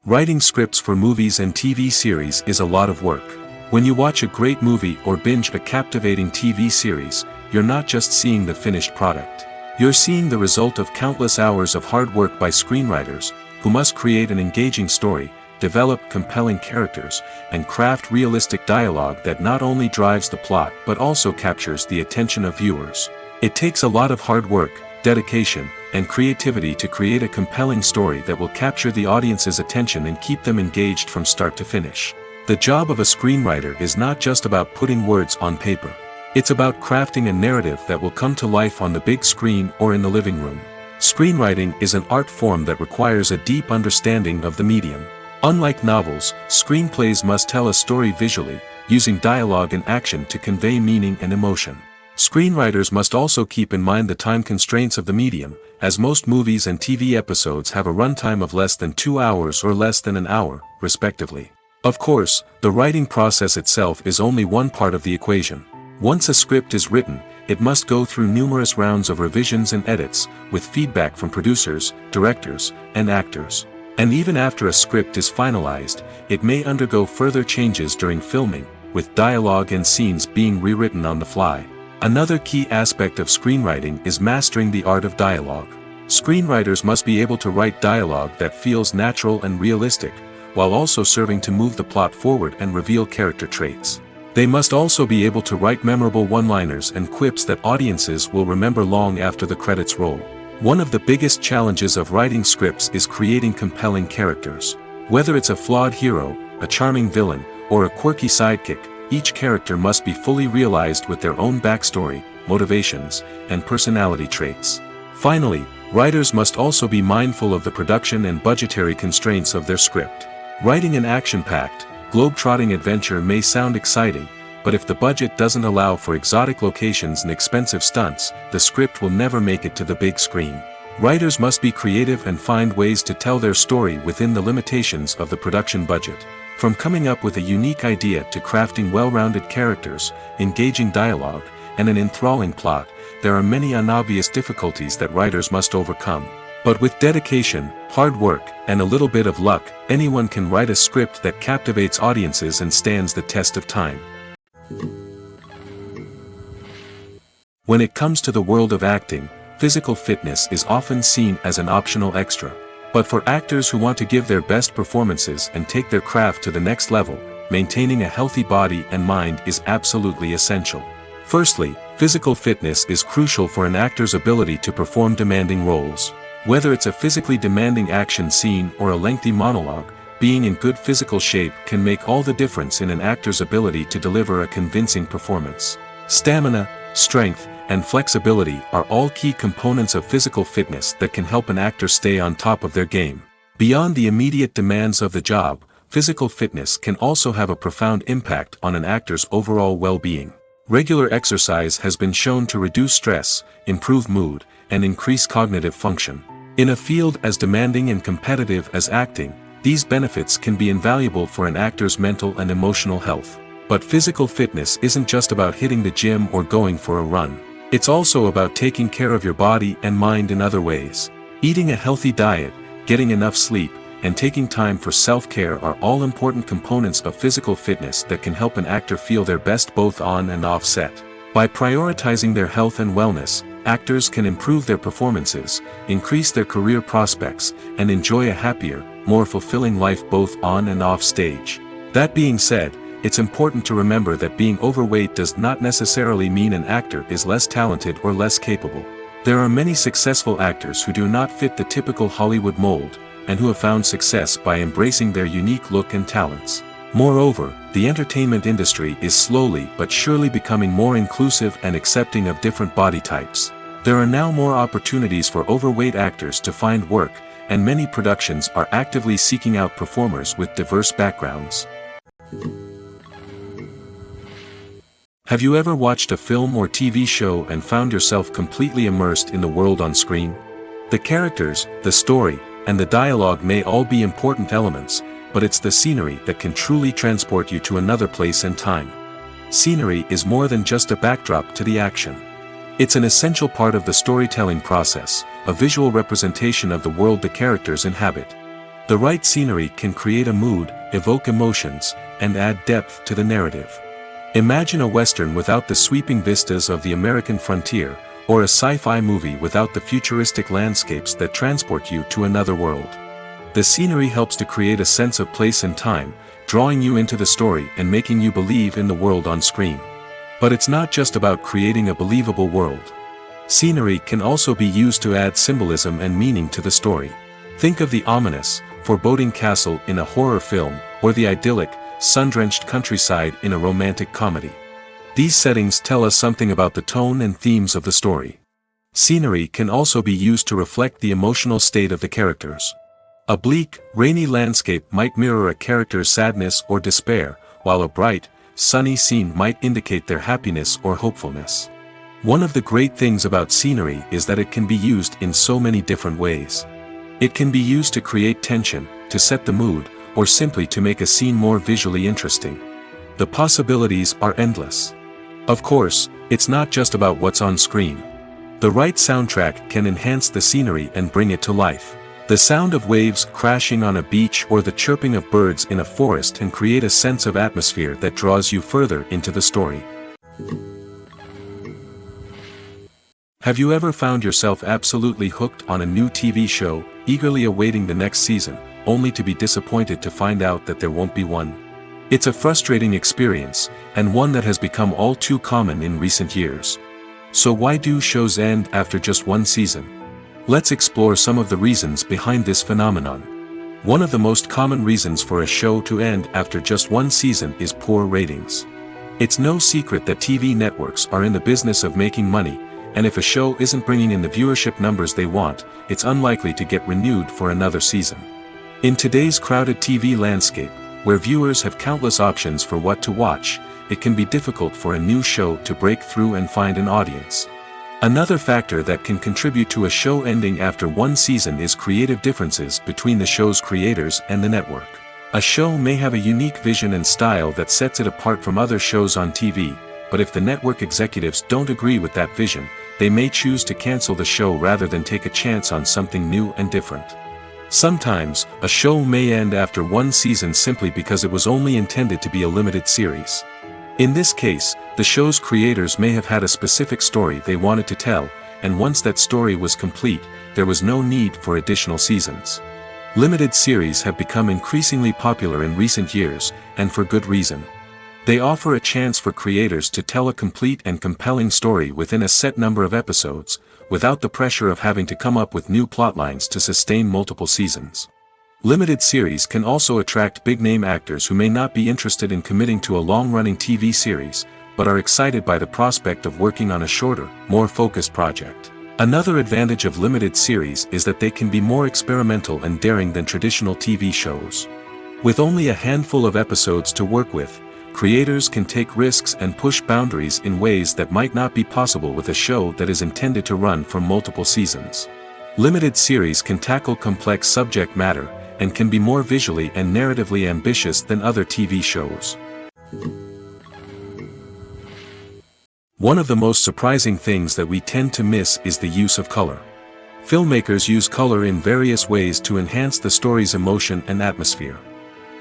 Writing scripts for movies and TV series is a lot of work. When you watch a great movie or binge a captivating TV series, you're not just seeing the finished product. You're seeing the result of countless hours of hard work by screenwriters, who must create an engaging story, develop compelling characters, and craft realistic dialogue that not only drives the plot but also captures the attention of viewers. It takes a lot of hard work, dedication, and creativity to create a compelling story that will capture the audience's attention and keep them engaged from start to finish. The job of a screenwriter is not just about putting words on paper. It's about crafting a narrative that will come to life on the big screen or in the living room. Screenwriting is an art form that requires a deep understanding of the medium. Unlike novels, screenplays must tell a story visually, using dialogue and action to convey meaning and emotion. Screenwriters must also keep in mind the time constraints of the medium, as most movies and TV episodes have a runtime of less than 2 hours or less than an hour, respectively. Of course, the writing process itself is only one part of the equation. Once a script is written, it must go through numerous rounds of revisions and edits, with feedback from producers, directors, and actors. And even after a script is finalized, it may undergo further changes during filming, with dialogue and scenes being rewritten on the fly. Another key aspect of screenwriting is mastering the art of dialogue. Screenwriters must be able to write dialogue that feels natural and realistic, while also serving to move the plot forward and reveal character traits. They must also be able to write memorable one-liners and quips that audiences will remember long after the credits roll. One of the biggest challenges of writing scripts is creating compelling characters. Whether it's a flawed hero, a charming villain, or a quirky sidekick, each character must be fully realized with their own backstory, motivations, and personality traits. Finally, writers must also be mindful of the production and budgetary constraints of their script. Writing an action-packed, globe-trotting adventure may sound exciting, but if the budget doesn't allow for exotic locations and expensive stunts, the script will never make it to the big screen. Writers must be creative and find ways to tell their story within the limitations of the production budget. From coming up with a unique idea to crafting well-rounded characters, engaging dialogue, and an enthralling plot, there are many unobvious difficulties that writers must overcome. But with dedication, hard work, and a little bit of luck, anyone can write a script that captivates audiences and stands the test of time. When it comes to the world of acting, physical fitness is often seen as an optional extra. But for actors who want to give their best performances and take their craft to the next level, maintaining a healthy body and mind is absolutely essential. Firstly, physical fitness is crucial for an actor's ability to perform demanding roles. Whether it's a physically demanding action scene or a lengthy monologue, being in good physical shape can make all the difference in an actor's ability to deliver a convincing performance. Stamina, strength, and flexibility are all key components of physical fitness that can help an actor stay on top of their game. Beyond the immediate demands of the job, physical fitness can also have a profound impact on an actor's overall well-being. Regular exercise has been shown to reduce stress, improve mood, and increase cognitive function. In a field as demanding and competitive as acting, these benefits can be invaluable for an actor's mental and emotional health. But physical fitness isn't just about hitting the gym or going for a run. It's also about taking care of your body and mind in other ways. Eating a healthy diet, getting enough sleep, and taking time for self-care are all important components of physical fitness that can help an actor feel their best both on and off set. By prioritizing their health and wellness, actors can improve their performances, increase their career prospects, and enjoy a happier, more fulfilling life both on and off stage. That being said, it's important to remember that being overweight does not necessarily mean an actor is less talented or less capable. There are many successful actors who do not fit the typical Hollywood mold, and who have found success by embracing their unique look and talents. Moreover, the entertainment industry is slowly but surely becoming more inclusive and accepting of different body types. There are now more opportunities for overweight actors to find work, and many productions are actively seeking out performers with diverse backgrounds. Have you ever watched a film or TV show and found yourself completely immersed in the world on screen? The characters, the story, and the dialogue may all be important elements, but it's the scenery that can truly transport you to another place and time. Scenery is more than just a backdrop to the action. It's an essential part of the storytelling process, a visual representation of the world the characters inhabit. The right scenery can create a mood, evoke emotions, and add depth to the narrative. Imagine a Western without the sweeping vistas of the American frontier, or a sci-fi movie without the futuristic landscapes that transport you to another world. The scenery helps to create a sense of place and time, drawing you into the story and making you believe in the world on screen. But it's not just about creating a believable world. Scenery can also be used to add symbolism and meaning to the story. Think of the ominous, foreboding castle in a horror film, or the idyllic, sun-drenched countryside in a romantic comedy. These settings tell us something about the tone and themes of the story. Scenery can also be used to reflect the emotional state of the characters. A bleak, rainy landscape might mirror a character's sadness or despair, while a bright, sunny scene might indicate their happiness or hopefulness. One of the great things about scenery is that it can be used in so many different ways. It can be used to create tension, to set the mood, or simply to make a scene more visually interesting. The possibilities are endless. Of course, it's not just about what's on screen. The right soundtrack can enhance the scenery and bring it to life. The sound of waves crashing on a beach or the chirping of birds in a forest can create a sense of atmosphere that draws you further into the story. Have you ever found yourself absolutely hooked on a new TV show, eagerly awaiting the next season, only to be disappointed to find out that there won't be one? It's a frustrating experience, and one that has become all too common in recent years. So why do shows end after just one season? Let's explore some of the reasons behind this phenomenon. One of the most common reasons for a show to end after just one season is poor ratings. It's no secret that TV networks are in the business of making money, and if a show isn't bringing in the viewership numbers they want, it's unlikely to get renewed for another season. In today's crowded TV landscape, where viewers have countless options for what to watch, it can be difficult for a new show to break through and find an audience. Another factor that can contribute to a show ending after one season is creative differences between the show's creators and the network. A show may have a unique vision and style that sets it apart from other shows on TV, but if the network executives don't agree with that vision, they may choose to cancel the show rather than take a chance on something new and different. Sometimes, a show may end after one season simply because it was only intended to be a limited series. In this case, the show's creators may have had a specific story they wanted to tell, and once that story was complete, there was no need for additional seasons. Limited series have become increasingly popular in recent years, and for good reason. They offer a chance for creators to tell a complete and compelling story within a set number of episodes, without the pressure of having to come up with new plotlines to sustain multiple seasons. Limited series can also attract big-name actors who may not be interested in committing to a long-running TV series, but are excited by the prospect of working on a shorter, more focused project. Another advantage of limited series is that they can be more experimental and daring than traditional TV shows. With only a handful of episodes to work with, creators can take risks and push boundaries in ways that might not be possible with a show that is intended to run for multiple seasons. Limited series can tackle complex subject matter, and can be more visually and narratively ambitious than other TV shows. One of the most surprising things that we tend to miss is the use of color. Filmmakers use color in various ways to enhance the story's emotion and atmosphere.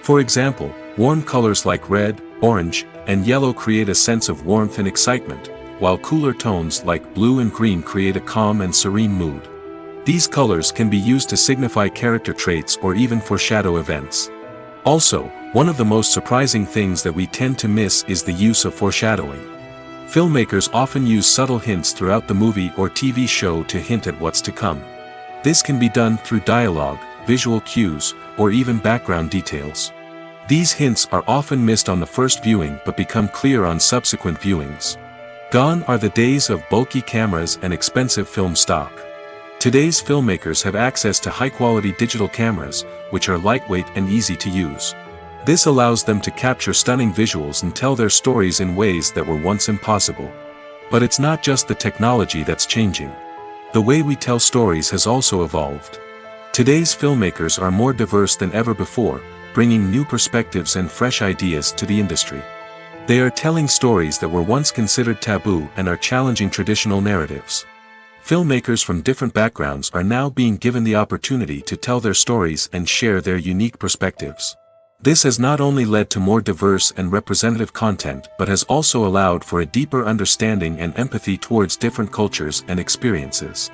For example, warm colors like red, orange, and yellow create a sense of warmth and excitement, while cooler tones like blue and green create a calm and serene mood. These colors can be used to signify character traits or even foreshadow events. Also, one of the most surprising things that we tend to miss is the use of foreshadowing. Filmmakers often use subtle hints throughout the movie or TV show to hint at what's to come. This can be done through dialogue, visual cues, or even background details. These hints are often missed on the first viewing but become clear on subsequent viewings. Gone are the days of bulky cameras and expensive film stock. Today's filmmakers have access to high-quality digital cameras, which are lightweight and easy to use. This allows them to capture stunning visuals and tell their stories in ways that were once impossible. But it's not just the technology that's changing. The way we tell stories has also evolved. Today's filmmakers are more diverse than ever before, bringing new perspectives and fresh ideas to the industry. They are telling stories that were once considered taboo and are challenging traditional narratives. Filmmakers from different backgrounds are now being given the opportunity to tell their stories and share their unique perspectives. This has not only led to more diverse and representative content but has also allowed for a deeper understanding and empathy towards different cultures and experiences.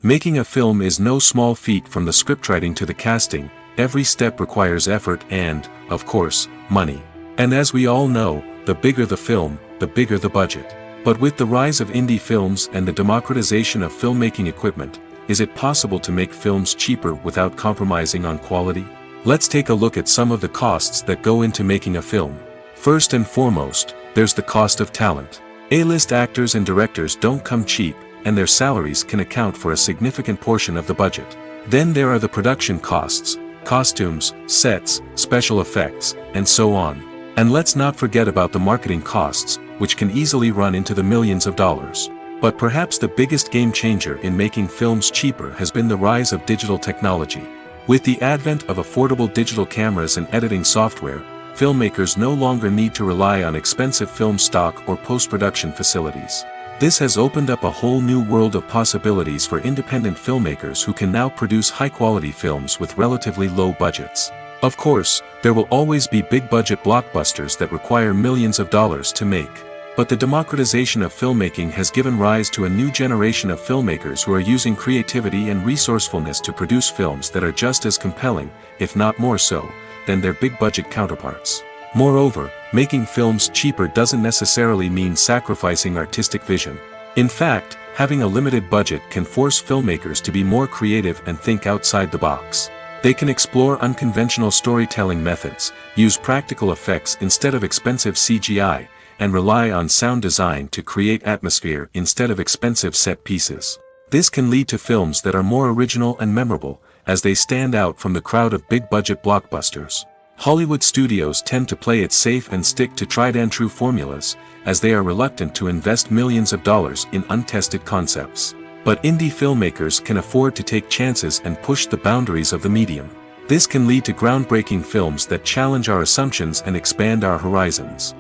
Making a film is no small feat. From the scriptwriting to the casting, every step requires effort and, of course, money. And as we all know, the bigger the film, the bigger the budget. But with the rise of indie films and the democratization of filmmaking equipment, is it possible to make films cheaper without compromising on quality? Let's take a look at some of the costs that go into making a film. First and foremost, there's the cost of talent. A-list actors and directors don't come cheap, and their salaries can account for a significant portion of the budget. Then there are the production costs, costumes, sets, special effects, and so on. And let's not forget about the marketing costs, which can easily run into the millions of dollars. But perhaps the biggest game changer in making films cheaper has been the rise of digital technology. With the advent of affordable digital cameras and editing software, filmmakers no longer need to rely on expensive film stock or post-production facilities. This has opened up a whole new world of possibilities for independent filmmakers who can now produce high-quality films with relatively low budgets. Of course, there will always be big-budget blockbusters that require millions of dollars to make. But the democratization of filmmaking has given rise to a new generation of filmmakers who are using creativity and resourcefulness to produce films that are just as compelling, if not more so, than their big-budget counterparts. Moreover, making films cheaper doesn't necessarily mean sacrificing artistic vision. In fact, having a limited budget can force filmmakers to be more creative and think outside the box. They can explore unconventional storytelling methods, use practical effects instead of expensive CGI, and rely on sound design to create atmosphere instead of expensive set pieces. This can lead to films that are more original and memorable, as they stand out from the crowd of big-budget blockbusters. Hollywood studios tend to play it safe and stick to tried-and-true formulas, as they are reluctant to invest millions of dollars in untested concepts. But indie filmmakers can afford to take chances and push the boundaries of the medium. This can lead to groundbreaking films that challenge our assumptions and expand our horizons.